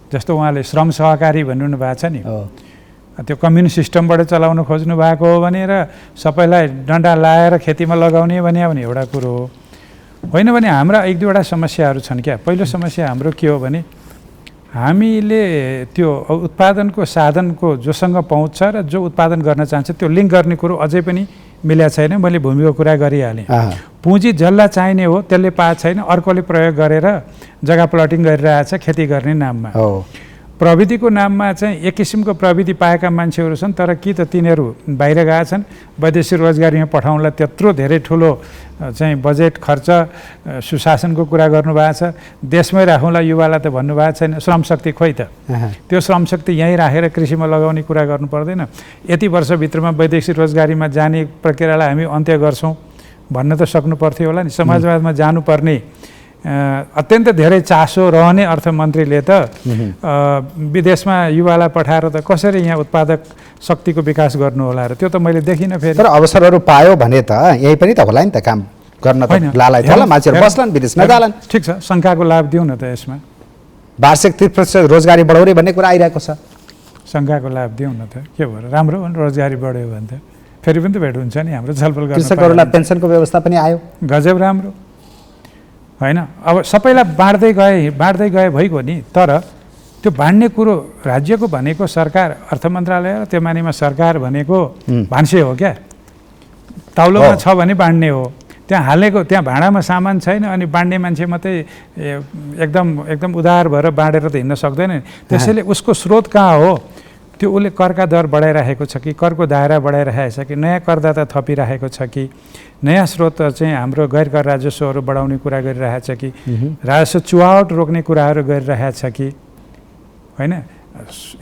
जस्तो उहाँले श्रम सहकारी भनिरहनु भएको छ नि, त्यो कम्युन सिस्टमबाट चलाउन खोज्नु भएको हो भने र सबैलाई डन्डा लाएर खेतीमा लगाउने भने एउटा कुरो हो। होइन भने हाम्रा एक दुईवटा समस्याहरू छन् क्या। पहिलो समस्या हाम्रो के हो भने हामीले त्यो उत्पादनको साधनको जोसँग पहुँच छ र जो उत्पादन गर्न चाहन्छ त्यो लिङ्क गर्ने कुरो अझै पनि मिलेको छैन। मैले भूमिको कुरा गरिहालेँ। पुँजी जसलाई चाहिने हो त्यसले पाएको छैन, अर्कोले प्रयोग गरेर जग्गा प्लटिङ गरिरहेछ खेती गर्ने नाममा। प्रविधिको नाममा चाहिँ एक किसिमको प्रविधि पाएका मान्छेहरू छन्, तर कि त तिनीहरू बाहिर गएका छन्, वैदेशिक रोजगारीमा पठाउनलाई त्यत्रो धेरै ठुलो चाहिँ बजेट खर्च, सुशासनको कुरा गर्नुभएको छ। देशमै राखौँला युवालाई त भन्नुभएको छैन। श्रमशक्ति खोइ त, त्यो श्रमशक्ति यहीँ राखेर कृषिमा लगाउने कुरा गर्नु पर्दैन। यति वर्षभित्रमा वैदेशिक रोजगारीमा जाने प्रक्रियालाई हामी अन्त्य गर्छौँ भन्न त सक्नु पर्थ्यो होला नि। समाजवादमा जानुपर्ने अत्यन्त धेरै चासो रहने अर्थमन्त्रीले त विदेशमा युवालाई पठाएर त कसरी यहाँ उत्पादक शक्तिको विकास गर्नु होला र त्यो त मैले देखिनँ। फेरि तर अवसरहरू पायो भने त यही पनि त होला नि त, काम गर्न त लालाई होला, मान्छेहरू बस्लान् विदेशमा जालान्। ठिक छ, शङ्काको लाभ दिउँ न त यसमा। वार्षिक 30% रोजगारी बढाउने भन्ने कुरा आइरहेको छ। शङ्काको लाभ दिउँ न त, के भयो राम्रो हो रोजगारी बढ्यो भने त फेरि पनि त भेट हुन्छ नि हाम्रो छलफल गर्न। कृषकहरूलाई पेन्सनको व्यवस्था पनि आयो, गजब राम्रो होइन। अब सबैलाई बाँड्दै गए भइगयो नि। तर त्यो बाँड्ने कुरो राज्यको भनेको सरकार, अर्थ मन्त्रालय र त्यो मानेमा सरकार भनेको भान्से हो क्या। तौलोमा छ भने बाँड्ने हो, त्यहाँ हालेको त्यहाँ भाँडामा सामान छैन अनि बाँड्ने मान्छे मात्रै एकदम उदार भएर बाँडेर त हिँड्न सक्दैन। त्यसैले उसको स्रोत कहाँ हो? त्यो उसले करका दर बढाइराखेको छ कि, करको दायरा बढाइरहेको छ कि, नयाँ करदाता थपिराखेको छ कि, नयाँ स्रोत चाहिँ हाम्रो गैर कर राजस्वहरू बढाउने कुरा गरिरहेछ कि, राजस्व चुहावट रोक्ने कुराहरू गरिरहेछ कि होइन।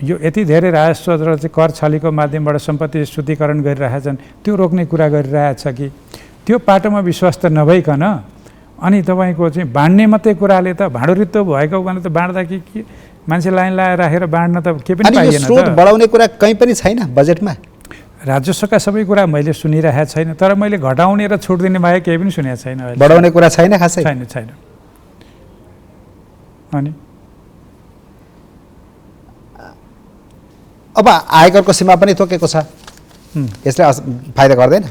यो यति धेरै राजस्व र चाहिँ कर छलीको माध्यमबाट सम्पत्ति शुद्धिकरण गरिरहेछन्, त्यो रोक्ने कुरा गरिरहेछ कि, त्यो पाटोमा विश्वस्त नभइकन अनि तपाईँको चाहिँ बाँड्ने मात्रै कुराले त भाँडोरित्तो भएको भने त बाँड्दा कि मान्छे लाइन लाएर राखेर बाँड्न त के पनि पाइएन। स्रोत बढाउने कुरा कहीँ पनि छैन बजेटमा। राजस्वका सबै कुरा मैले सुनिरहेको छैन, तर मैले घटाउने र छुट दिने बाहेक केही पनि सुनेको छैन। बढाउने कुरा छैन खासै, छैन। अनि अब आयकरको सीमा पनि तोकेको छ, यसले फाइदा गर्दैन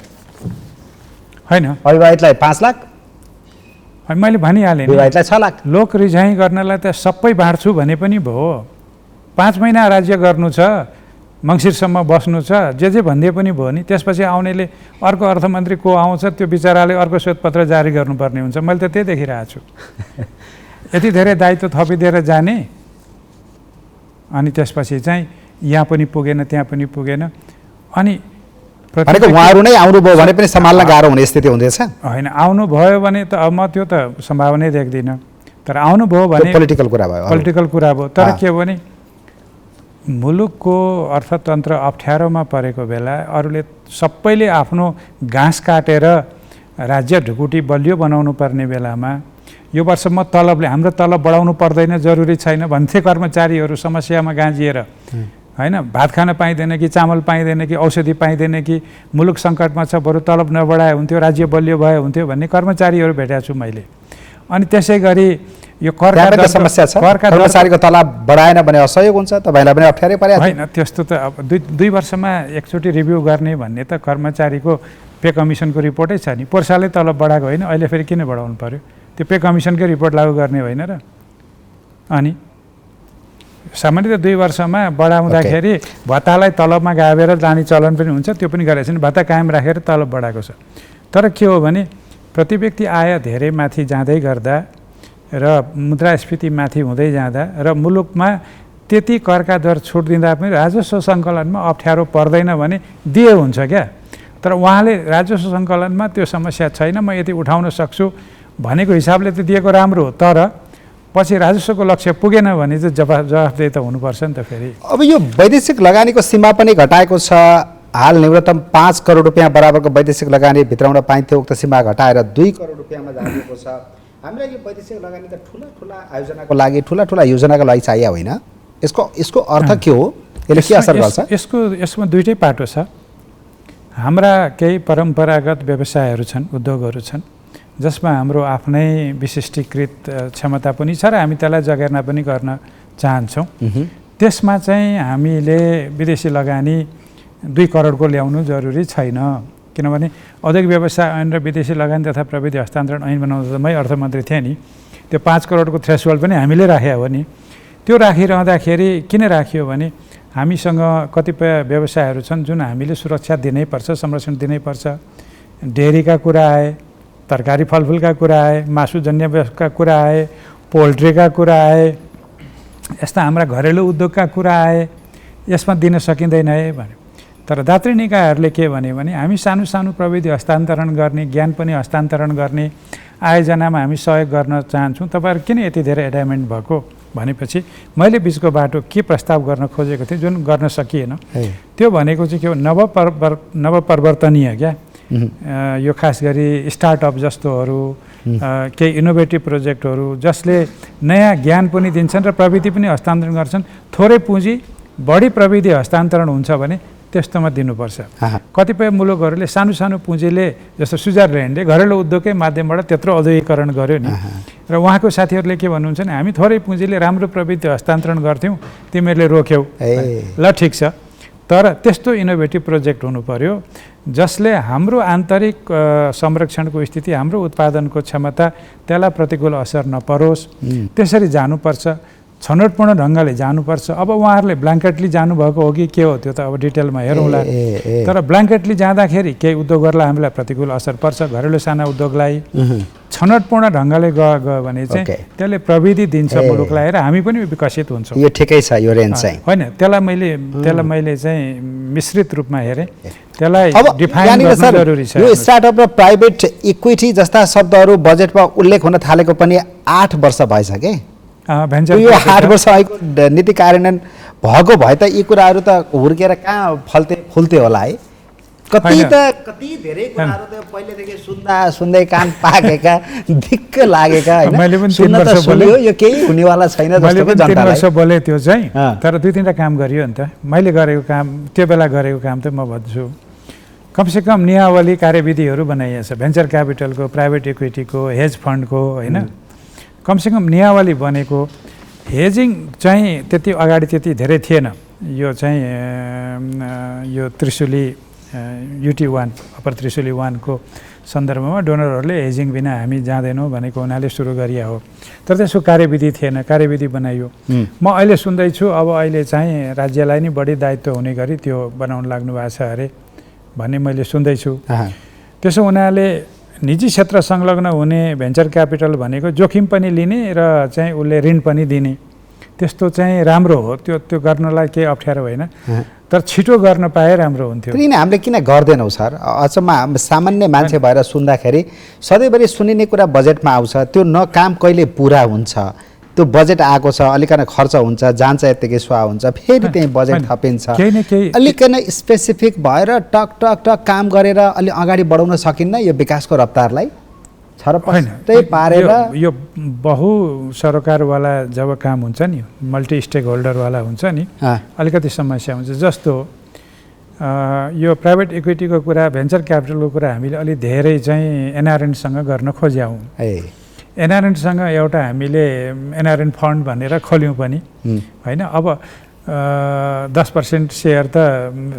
होइन। अविवाहितलाई 5 लाख, मैले भनिहालेँ विवाहितलाई 6 लाख। लोक रिझाइ गर्नलाई त सबै बाँड्छु भने पनि भयो। 5 महिना राज्य गर्नु छ, मङ्सिरसम्म बस्नु छ जे भनिदिए पनि भयो नि, त्यसपछि आउनेले अर्को अर्थमन्त्री को आउँछ त्यो बिचराले अर्को श्वेतपत्र जारी गर्नुपर्ने हुन्छ। मैले त त्यही देखिरहेको छु। यति धेरै दायित्व थपिदिएर जाने अनि त्यसपछि चाहिँ यहाँ पनि पुगेन त्यहाँ पनि पुगेन। अनि भनेको उहाँहरू नै आउनुभयो भने पनि सम्हाल्न गाह्रो हुने स्थिति हुँदैछ। होइन, आउनुभयो भने त अब म त्यो त सम्भावनै देख्दिनँ, तर आउनुभयो भने पोलिटिकल कुरा भयो। पोलिटिकल कुरा भयो। तर के हो भने मुलुकको अर्थतन्त्र अप्ठ्यारोमा परेको बेला अरूले सबैले आफ्नो घाँस काटेर राज्य ढुकुटी बलियो बनाउनु पर्ने बेलामा यो वर्ष म तलबले हाम्रो तलब बढाउनु पर्दैन, जरुरी छैन भन्थे कर्मचारीहरू समस्यामा गाँजिएर, होइन, भात खान पाइँदैन कि चामल पाइँदैन कि औषधि पाइँदैन कि मुलुक सङ्कटमा छ बरु तलब नबढाए हुन्थ्यो, राज्य बलियो भए हुन्थ्यो भन्ने कर्मचारीहरू भेटेको छु मैले। अनि त्यसै गरी यो करका समस्या छ, कर्मचारीको तलब बढाएन भने असहयोग हुन्छ, तपाईँलाई पनि अप्ठ्यारै परेको होइन। त्यस्तो त अब दुई वर्षमा एकचोटि रिभ्यू गर्ने भन्ने त कर्मचारीको पे कमिसनको रिपोर्टै छ नि। पोहोर सालै तलब बढाएको होइन, अहिले फेरि किन बढाउनु पर्यो? त्यो पे कमिसनकै रिपोर्ट लागू गर्ने होइन र? अनि सामान्यतः 2 वर्षमा बढाउँदाखेरि भत्तालाई तलबमा गाभेर जाने चलन पनि हुन्छ, त्यो पनि गरेको छैन। भत्ता कायम राखेर तलब बढाएको छ। तर के हो भने प्रति व्यक्ति आय धेरै माथि जाँदै गर्दा र मुद्रास्फीति माथि हुँदै जाँदा र मुलुकमा त्यति करका दर छुट दिँदा पनि राजस्व सङ्कलनमा अप्ठ्यारो पर्दैन भने दिए हुन्छ क्या। तर उहाँले राजस्व सङ्कलनमा त्यो समस्या छैन, म यति उठाउन सक्छु भनेको हिसाबले त दिएको राम्रो हो, तर पछि राजस्वको लक्ष्य पुगेन भने चाहिँ जवाफदेही त हुनुपर्छ नि त। फेरि अब यो वैदेशिक लगानीको सीमा पनि घटाएको छ। हाल न्यूनतम 5 करोड रुपियाँ बराबरको वैदेशिक लगानी भित्राउन पाइन्थ्यो, उक्त सीमा घटाएर 2 करोड रुपियाँमा झारिएको छ। हामीलाई यो वैदेशिक लगानी त ठुला आयोजनाको लागि ठुला योजनाको लागि चाहियो होइन? यसको अर्थ के हो? यसले के असर गर्छ? यसमा दुईटै पाटो छ। हाम्रा केही परम्परागत व्यवसायहरू छन्, उद्योगहरू छन् जसमा हाम्रो आफ्नै विशिष्टीकृत क्षमता पनि छ र हामी त्यसलाई जगेर्ना पनि गर्न चाहन्छौँ। त्यसमा चाहिँ हामीले विदेशी लगानी 2 करोडको ल्याउनु जरुरी छैन, किनभने औद्योगिक व्यवसाय ऐन र विदेशी लगानी तथा प्रविधि हस्तान्तरण ऐन बनाउँदा मै अर्थमन्त्री थिएँ नि, त्यो 5 करोडको थ्रेसहोल्ड पनि हामीले राखेको हो नि। त्यो राखिरहँदाखेरि किन राखियो भने हामीसँग कतिपय व्यवसायहरू छन् जुन हामीले सुरक्षा दिनैपर्छ, संरक्षण दिनैपर्छ। डेरीका कुरा आए, तरकारी फलफुलका कुरा आए, मासुजन्यका कुरा आए, पोल्ट्रीका कुरा आए, यस्ता हाम्रा घरेलु उद्योगका कुरा आए, यसमा दिन सकिँदैन है भने। तर दात्री निकायहरूले के भने हामी सानो सानो प्रविधि हस्तान्तरण गर्ने, ज्ञान पनि हस्तान्तरण गर्ने आयोजनामा हामी सहयोग गर्न चाहन्छौँ। तपाईँहरू किन यति धेरै एडाइमेन्ट भएको भनेपछि मैले बिचको बाटो के प्रस्ताव गर्न खोजेको थिएँ जुन गर्न सकिएन। त्यो भनेको चाहिँ के हो, नवपरिवर्तनीय क्या, यो खास गरी स्टार्टअप जस्तोहरू, केही इनोभेटिभ प्रोजेक्टहरू जसले नयाँ ज्ञान पनि दिन्छन् र प्रविधि पनि हस्तान्तरण गर्छन्। थोरै पुँजी बढी प्रविधि हस्तान्तरण हुन्छ भने त्यस्तोमा दिनुपर्छ। कतिपय मुलुकहरूले सानो सानो पुँजीले, जस्तो स्विजरल्यान्डले घरेलु उद्योगकै माध्यमबाट त्यत्रो औद्योगिकरण गर्यो नि, र उहाँको साथीहरूले के भन्नुहुन्छ भने हामी थोरै पुँजीले राम्रो प्रविधि हस्तान्तरण गर्थ्यौँ, तिमीहरूले रोक्यौ। ल ठिक छ, तर त्यस्तो इनोभेटिभ प्रोजेक्ट हुनु पर्यो जसले हाम्रो आन्तरिक संरक्षणको स्थिति, हाम्रो उत्पादनको क्षमता, त्यसलाई प्रतिकूल असर नपरोस्, त्यसरी जानुपर्छ। छनौटपूर्ण ढङ्गले जानुपर्छ। अब उहाँहरूले ब्ल्याङ्केटली जानुभएको हो कि के हो त्यो त अब डिटेलमा हेरौँला। तर ब्ल्याङ्केटली जाँदाखेरि केही उद्योगहरूलाई हामीलाई प्रतिकूल असर पर्छ, घरेलु साना उद्योगलाई। छनौटपूर्ण ढङ्गले गयो भने चाहिँ त्यसले प्रविधि दिन्छ मुलुकलाई र हामी पनि विकसित हुन्छौँ। यो ठिकै छ, यो रेन्ज चाहिँ होइन। त्यसलाई मैले चाहिँ मिश्रित रूपमा हेरेँ, त्यसलाई डिफाइन गर्न जरुरी छ। यो स्टार्टअप र प्राइभेट इक्विटी जस्ता शब्दहरू बजेटमा उल्लेख हुन थालेको पनि 8 वर्ष भएछ के? यो 8 वर्ष अहिलेको नीति कार्यान्वयन भएको भए त यी कुराहरू त हुर्केर कहाँ फुल्थे होला है? कति धेरै कुराहरू त पहिलेदेखि सुन्दै कान पाकेका, दिक्क लागेका हैन? मैले पनि 3 वर्ष बोले, यो केही हुनेवाला छैन जस्तो जनतालाई। 3 वर्ष बोले त्यो चाहिँ, तर 2-3 काम गरियो नि त। मैले गरेको काम, त्यो बेला गरेको काम त म भन्छु, कमसेकम नियावली कार्यविधिहरू बनाइएको छ, भेन्चर क्यापिटलको, प्राइभेट इक्विटीको, हेज फन्डको, होइन? कमसेकम नियावली बनेको। हेजिङ चाहिँ त्यति अगाडि त्यति धेरै थिएन। यो चाहिँ यो त्रिशुली UT1, अप्पर त्रिशुली 1 को सन्दर्भमा डोनरहरूले हेजिङ बिना हामी जाँदैनौँ भनेको हुनाले सुरु गरिया हो। तर त्यसको कार्यविधि थिएन, कार्यविधि बनाइयो। म अहिले सुन्दैछु अब अहिले चाहिँ राज्यलाई नै बढी दायित्व हुने गरी त्यो बनाउन लाग्नु भएको छ अरे भन्ने मैले सुन्दैछु। त्यसो हुनाले निजी क्षेत्र संलग्न हुने भेन्चर क्यापिटल भनेको जोखिम पनि लिने र चाहिँ उसले ऋण पनि दिने, त्यस्तो चाहिँ राम्रो हो। त्यो गर्नलाई केही अप्ठ्यारो होइन, तर छिटो गर्न पाए राम्रो हुन्थ्यो। किन हामीले किन गर्दैनौँ सर? अचम्म सामान्य मान्छे भएर सुन्दाखेरि सधैँभरि सुनिने कुरा बजेटमा आउँछ, त्यो न काम कहिले पुरा हुन्छ, त्यो बजेट आएको छ अलिकन खर्च हुन्छ, जान्छ यत्तिकै सुहा हुन्छ, फेरि त्यही बजेट थपिन्छ। अलिकन स्पेसिफिक भएर टक टक टक काम गरेर अलि अगाडि बढाउन सकिन्न यो विकासको रफ्तारलाई? छरपष्टै पारेर यो बहु सरकारवाला जब काम हुन्छ नि, मल्टी स्टेक होल्डरवाला हुन्छ नि, अलिकति समस्या हुन्छ। जस्तो यो प्राइभेट इक्विटीको कुरा, भेन्चर क्यापिटलको कुरा हामीले अलि धेरै चाहिँ एनआरएनसँग गर्न खोज्यौँ। एनआरएनसँग एउटा हामीले एनआरएन फन्ड भनेर खोल्यौँ पनि होइन। अब 10% सेयर त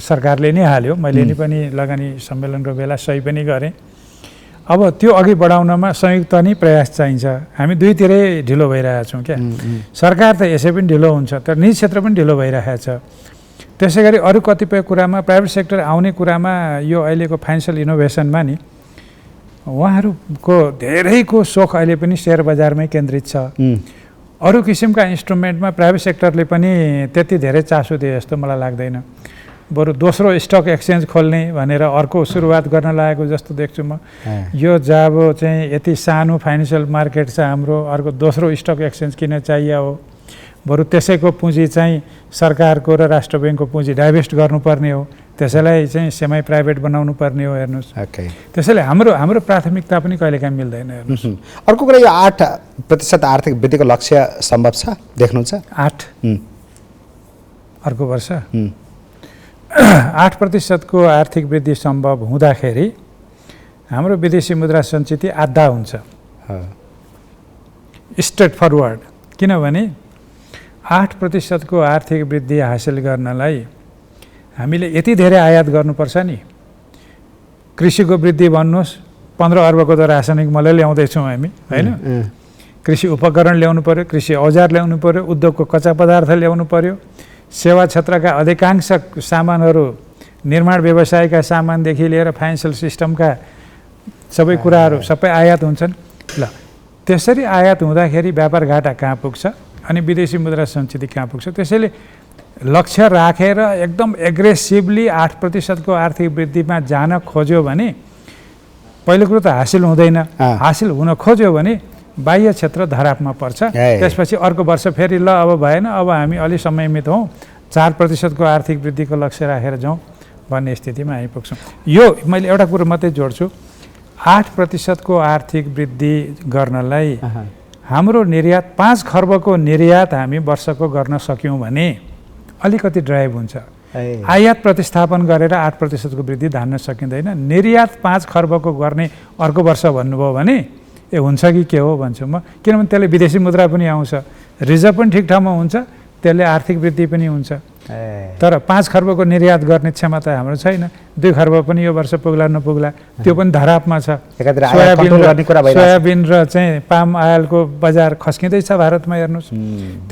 सरकारले नै हाल्यो, मैले नि पनि लगानी सम्मेलनको बेला सही पनि गरेँ। अब त्यो अघि बढाउनमा संयुक्त नै प्रयास चाहिन्छ। हामी दुईतिरै ढिलो भइरहेछौँ क्या। सरकार त यसै पनि ढिलो हुन्छ, तर निजी क्षेत्र पनि ढिलो भइरहेछ। त्यसै गरी अरू कतिपय कुरामा प्राइभेट सेक्टर आउने कुरामा यो अहिलेको फाइनेन्सियल इनोभेसनमा नि उहाँहरूको धेरैको सोख अहिले पनि सेयर बजारमै केन्द्रित छ। अरू किसिमका इन्स्ट्रुमेन्टमा प्राइभेट सेक्टरले पनि त्यति धेरै चासो दिए जस्तो मलाई लाग्दैन। बरु दोस्रो स्टक एक्सचेन्ज खोल्ने भनेर अर्को सुरुवात गर्न लागेको जस्तो देख्छु म। यो जब चाहिँ यति सानो फाइनेन्सियल मार्केट छ हाम्रो, अर्को दोस्रो स्टक एक्सचेन्ज किन चाहियो हो? बरु त्यसैको पुँजी चाहिँ सरकारको र राष्ट्र ब्याङ्कको पुँजी डाइभेस्ट गर्नुपर्ने हो, त्यसैलाई चाहिँ सेमी प्राइभेट बनाउनु पर्ने हो। हेर्नुहोस्, त्यसैले हाम्रो प्राथमिकता पनि कहिलेकाहीँ मिल्दैन। हेर्नुहोस्, अर्को कुरा यो 8% आर्थिक वृद्धिको लक्ष्य सम्भव छ देख्नुहुन्छ? 8 अर्को वर्ष 8%को आर्थिक वृद्धि सम्भव हुँदाखेरि हाम्रो विदेशी मुद्रा सञ्चिति आधा हुन्छ, स्ट्रेट फरवर्ड। किनभने 8%को आर्थिक वृद्धि हासिल गर्नलाई हामीले यति धेरै आयात गर्नुपर्छ नि। कृषिको वृद्धि भन्नुहोस्, 15 अर्बको त रासायनिक मलै ल्याउँदैछौँ हामी होइन। कृषि उपकरण ल्याउनु पर्यो, कृषि औजार ल्याउनु पर्यो, उद्योगको कच्चा पदार्थ ल्याउनु पर्यो, सेवा क्षेत्रका अधिकांश सामानहरू, निर्माण व्यवसायका सामानदेखि लिएर फाइनेन्सियल सिस्टमका सबै कुराहरू सबै आयात हुन्छन्। ल त्यसरी आयात हुँदाखेरि व्यापार घाटा कहाँ पुग्छ अनि विदेशी मुद्रा सञ्चिति कहाँ पुग्छ? त्यसैले लक्ष्य राखेर एकदम एग्रेसिभली 8%को आर्थिक वृद्धिमा जान खोज्यो भने पहिलो कुरो त हासिल हुँदैन। हासिल हुन खोज्यो भने बाह्य क्षेत्र धरापमा पर्छ। त्यसपछि अर्को वर्ष फेरि ल अब भएन, अब हामी अलि समयमित हौँ, 4%को आर्थिक वृद्धिको लक्ष्य राखेर जाउँ भन्ने स्थितिमा आइपुग्छौँ। यो मैले एउटा कुरो मात्रै जोड्छु, 8%को आर्थिक वृद्धि गर्नलाई हाम्रो निर्यात 5 खर्बको निर्यात हामी वर्षको गर्न सक्यौँ भने अलिकति ड्राइभ हुन्छ। आयात प्रतिस्थापन गरेर 8%को वृद्धि धान्न सकिँदैन। निर्यात 5 खर्बको गर्ने अर्को वर्ष भन्नुभयो भने ए हुन्छ कि के हो भन्छु म। किनभने त्यसले विदेशी मुद्रा पनि आउँछ, रिजर्भ पनि ठिक ठाउँमा हुन्छ, त्यसले आर्थिक वृद्धि पनि हुन्छ। तर 5 खर्बको निर्यात गर्ने क्षमता हाम्रो छैन। 2 खर्ब पनि यो वर्ष पुग्ला नपुग्ला त्यो पनि धरापमा छ। सोयाबिन र चाहिँ पाम आयलको बजार खस्किँदैछ भारतमा। हेर्नुहोस्,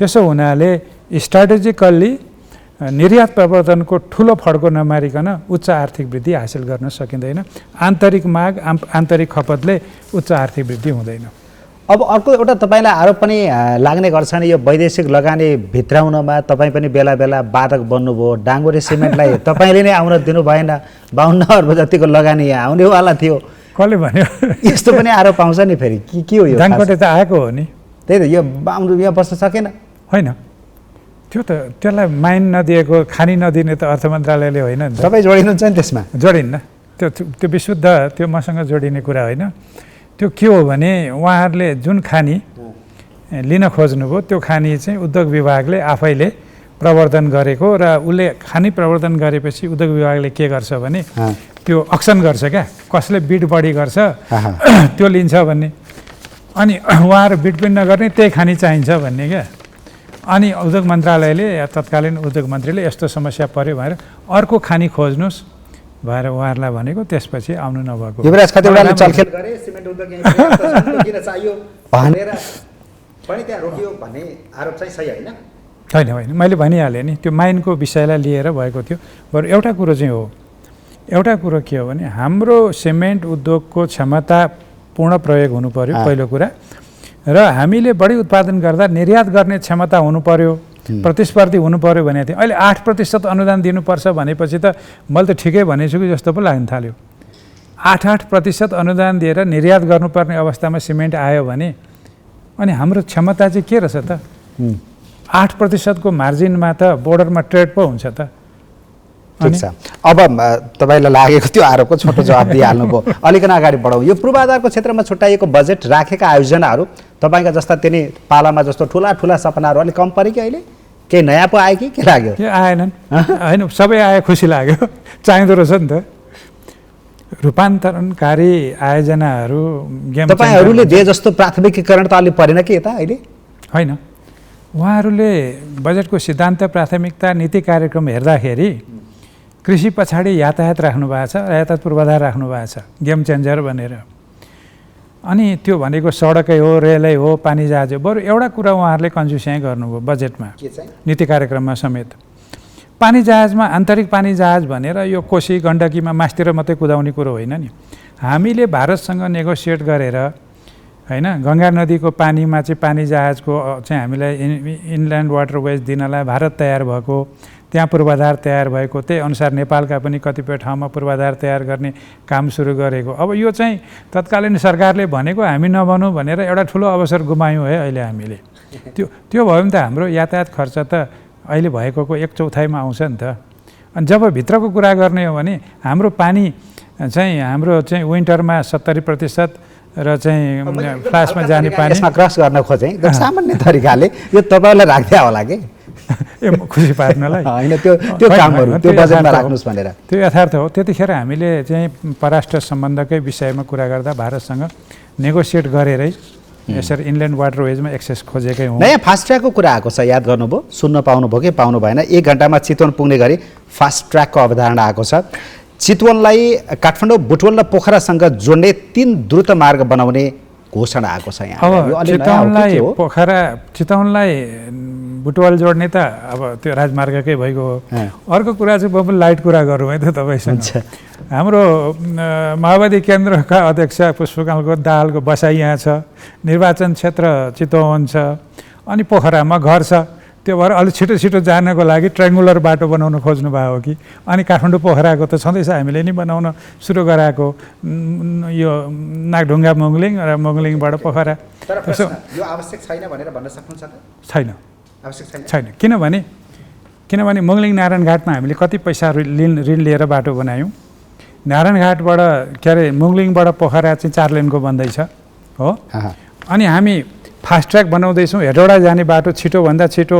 त्यसो हुनाले स्ट्राटेजिकल्ली निर्यात प्रवर्धनको ठुलो फड्को नमारिकन उच्च आर्थिक वृद्धि हासिल गर्न सकिँदैन। आन्तरिक माग, आन्तरिक खपतले उच्च आर्थिक वृद्धि हुँदैन। अब अर्को एउटा तपाईँलाई आरोप पनि लाग्ने गर्छ नि, यो वैदेशिक लगानी भित्राउनमा तपाईँ पनि बेला बेला बाधक बन्नुभयो। डाङ्गोरे सिमेन्टलाई तपाईँले नै आउन दिनु भएन, 52 अर्ब जतिको लगानी यहाँ आउनेवाला थियो। कसले भन्यो? यस्तो पनि आरोप आउँछ नि फेरि, के हो यो? दाङकोटे त आएको हो नि। त्यही त, यो यहाँ बस्न सकेन होइन? त्यो त त्यसलाई माइन नदिएको, खानी नदिने त अर्थ मन्त्रालयले होइन नि। तपाईँ जोडिनुहुन्छ नि त्यसमा? जोडिन्न, त्यो विशुद्ध, त्यो मसँग जोडिने कुरा होइन। त्यो के हो भने उहाँहरूले जुन खानी लिन खोज्नुभयो त्यो खानी चाहिँ उद्योग विभागले आफैले प्रवर्धन गरेको, र उसले खानी प्रवर्धन गरेपछि उद्योग विभागले के गर्छ भने त्यो अक्सन गर्छ क्या, कसले बिड बढी गर्छ त्यो लिन्छ भन्ने। अनि उहाँहरू बिड पनि नगर्ने, त्यही खानी चाहिन्छ भन्ने क्या। अनि उद्योग मन्त्रालयले, तत्कालीन उद्योग मन्त्रीले यस्तो समस्या पर्यो भनेर अर्को खानी खोज्नुहोस् भएर उहाँहरूलाई भनेको त्यसपछि आउनु नभएको युवराज खतिवडाले चलखेल गरे सिमेन्ट उद्योग यहीँ पर्याप्त छ, किन चाहियो भनेर पनि त्यहाँ रोकियो भन्ने आरोप चाहिँ सही होइन? होइन होइन, मैले भनिहालेँ नि, त्यो माइनको विषयलाई लिएर भएको थियो। बरु एउटा कुरो चाहिँ हो, एउटा कुरो के हो भने हाम्रो सिमेन्ट उद्योगको क्षमता पूर्ण प्रयोग हुनु पर्यो पहिलो कुरा, र हामीले बढी उत्पादन गर्दा निर्यात गर्ने क्षमता हुनु पर्यो, प्रतिस्पर्धी हुनु पर्यो भनेको थियो। अहिले 8% अनुदान दिनुपर्छ भनेपछि त मैले त ठिकै भनेछु कि जस्तो पो लाग्न थाल्यो। 8% अनुदान दिएर निर्यात गर्नुपर्ने अवस्थामा सिमेन्ट आयो भने अनि हाम्रो क्षमता चाहिँ के रहेछ त? 8% को मार्जिनमा त बोर्डरमा ट्रेड पो हुन्छ त। ठिक छ, अब तपाईँलाई लागेको त्यो आरोपको छोटो जवाब दिइहाल्नुभयो। अलिकन अगाडि बढौँ। यो पूर्वाधारको क्षेत्रमा छुट्याइएको बजेट राखेका आयोजनाहरू तपाईँका जस्ता तिनी पालामा जस्तो ठुला ठुला सपनाहरू अलिक कम पऱ्यो कि अहिले? केही नयाँ पो आयो कि के लाग्यो? के आएनन्, होइन सबै आए, खुसी लाग्यो, चाहिँदो रहेछ नि त। रूपान्तरणकारी आयोजनाहरू गेम तपाईँहरूले दिए जस्तो प्राथमिकीकरण त अलि परेन कि यता अहिले? होइन, उहाँहरूले बजेटको सिद्धान्त, प्राथमिकता, नीति कार्यक्रम हेर्दाखेरि कृषि पछाडि यातायात राख्नु भएको छ, यातायात पूर्वाधार राख्नु भएको छ, गेम चेन्जर भनेर। अनि त्यो भनेको सडकै हो, रेलै हो, पानी जहाज हो। बरु एउटा कुरा उहाँहरूले कन्जुस्याइ गर्नुभयो बजेटमा, नीति कार्यक्रममा समेत। पानी जहाजमा आन्तरिक पानी जहाज भनेर यो कोशी गण्डकीमा मास्तिर मात्रै कुदाउने कुरो होइन नि। हामीले भारतसँग नेगोसिएट गरेर होइन, गङ्गा नदीको पानीमा चाहिँ पानी जहाजको चाहिँ हामीलाई इनल्यान्ड वाटरवेज दिनलाई भारत तयार भएको, त्यहाँ पूर्वाधार तयार भएको, त्यही अनुसार नेपालका पनि कतिपय ठाउँमा पूर्वाधार तयार गर्ने काम सुरु गरेको। अब यो चाहिँ तत्कालीन सरकारले भनेको हामी नभनौँ भनेर एउटा ठुलो अवसर गुमायौँ है अहिले हामीले। त्यो भयो भने त हाम्रो यातायात खर्च त अहिले भएकोको 1/4 आउँछ नि त। अनि जब भित्रको कुरा गर्ने हो भने हाम्रो पानी चाहिँ हाम्रो चाहिँ विन्टरमा 70% र चाहिँ फ्लासमा जाने पानी यसमा क्रस गर्न खोजेँ एकदम सामान्य तरिकाले, यो तपाईँलाई राख्दै होला कि खुसी पार्नलाई होइन, त्यो कामहरू त्यो बजेटमा राख्नुहोस् भनेर। त्यो यथार्थ हो। त्यतिखेर हामीले चाहिँ परराष्ट्र सम्बन्धकै विषयमा कुरा गर्दा भारतसँग नेगोसिएट गरेरै यसरी इनल्यान्ड वाटरवेजमा एक्सेस खोजेकै हौँ। नयाँ फास्ट ट्र्याकको कुरा आएको छ, याद गर्नुभयो? सुन्न पाउनुभयो कि पाउनु भएन? 1 घन्टामा चितवन पुग्ने गरी फास्ट ट्र्याकको अवधारणा आएको छ। चितवनलाई काठमाडौँ, बुटवल र पोखरासँग जोड्ने 3 द्रुत मार्ग बनाउने घोषणा आएको छ यहाँ। अब चितवनलाई बुटवल जोड्ने त अब त्यो राजमार्गकै भइगयो हो। अर्को कुरा चाहिँ म पनि लाइट कुरा गरौँ है त तपाईँसँग। हाम्रो माओवादी केन्द्रका अध्यक्ष पुष्पकमलको दाहालको बसाइ यहाँ छ, निर्वाचन क्षेत्र चितवन छ, अनि पोखरामा घर छ। त्यो भएर अलिक छिटो जानको लागि ट्रायङ्गुलर बाटो बनाउन खोज्नु भयो हो कि? अनि काठमाडौँ पोखराको त छँदैछ, हामीले नि बनाउन सुरु गराएको यो नागढुङ्गा मुङ्लिङ र मुङ्लिङबाट पोखरा। यो आवश्यक छैन भनेर भन्न सक्नुहुन्छ त? छैन, आवश्यक छैन। किनभने मुङ्लिङ नारायणघाटमा हामीले कति पैसा ऋण लिएर बाटो बनायौँ। नारायणघाटबाट के अरे मुङ्लिङबाट पोखरा चाहिँ 4 लेनको बन्दैछ हो। अनि हामी फास्ट ट्र्याक बनाउँदैछौँ। हेटौडा जाने बाटो छिटोभन्दा छिटो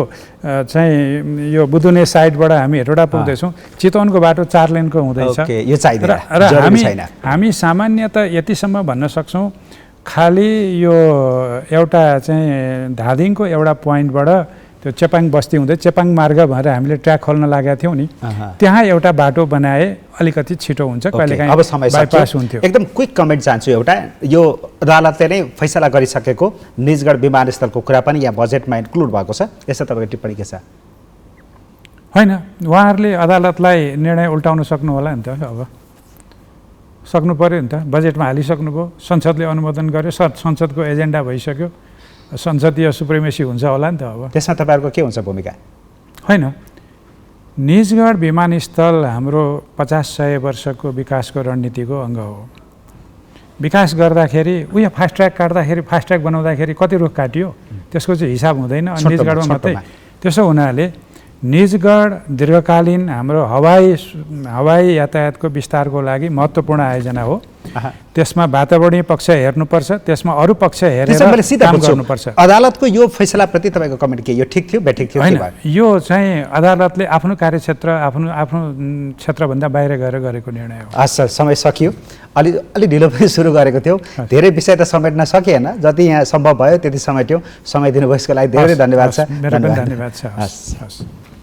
चाहिँ यो बुदुने साइडबाट हामी हेटौडा पुग्दैछौँ। चितवनको बाटो 4 लेनको हुँदैछ। र हामी सामान्यतः यतिसम्म भन्न सक्छौँ, खालि यो एउटा चाहिँ धादिङको एउटा पोइन्टबाट त्यो चेपाङ बस्ती हुँदै चेपाङ मार्ग भएर हामीले ट्र्याक खोल्न लागेका थियौँ नि, त्यहाँ एउटा बाटो बनाए अलिकति छिटो हुन्छ, कहिलेकाहीँ अब समय बाइपास हुन्थ्यो। एकदम क्विक कमेन्ट चाहन्छु। एउटा यो अदालतले नै फैसला गरिसकेको निजगढ विमानस्थलको कुरा पनि यहाँ बजेटमा इन्क्लुड भएको छ, यसमा तपाईँको टिप्पणी के छ? होइन, उहाँहरूले अदालतलाई निर्णय उल्टाउन सक्नु होला नि त, अब सक्नु पऱ्यो नि त। बजेटमा हालिसक्नुभयो, संसदले अनुमोदन गर्यो, संसदको एजेन्डा भइसक्यो, संसदीय सुप्रिमेसी हुन्छ होला नि त। अब त्यसमा तपाईँहरूको के हुन्छ भूमिका? होइन, निजगढ विमानस्थल हाम्रो 50-100 वर्षको विकासको रणनीतिको अङ्ग हो। विकास गर्दाखेरि उयो फास्ट ट्र्याक काट्दाखेरि, फास्ट ट्र्याक बनाउँदाखेरि कति रुख काटियो त्यसको चाहिँ हिसाब हुँदैन निजगढमा मात्रै। त्यसो हुनाले निजगढ दीर्घकालीन हाम्रो हवाई यातायातको विस्तारको लागि महत्त्वपूर्ण आयोजना हो। त्यसमा वातावरणीय पक्ष हेर्नुपर्छ, त्यसमा अरू पक्ष हेरेर काम गर्नुपर्छ। अदालतको यो फैसलाप्रति तपाईँको कमेन्ट के? यो ठिक थियो, बेठिक थियो? होइन, यो चाहिँ अदालतले आफ्नो कार्यक्षेत्र आफ्नो क्षेत्रभन्दा बाहिर गएर गरेको निर्णय हो। हस्, समय सकियो। अलि ढिलो पनि सुरु गरेको थियौँ, धेरै विषय त समेट्न सकिएन, जति यहाँ सम्भव भयो त्यति समेट्यौँ। समय दिनुभयो यसको लागि धेरै धन्यवाद छ। मेरो पनि धन्यवाद छ। हस्।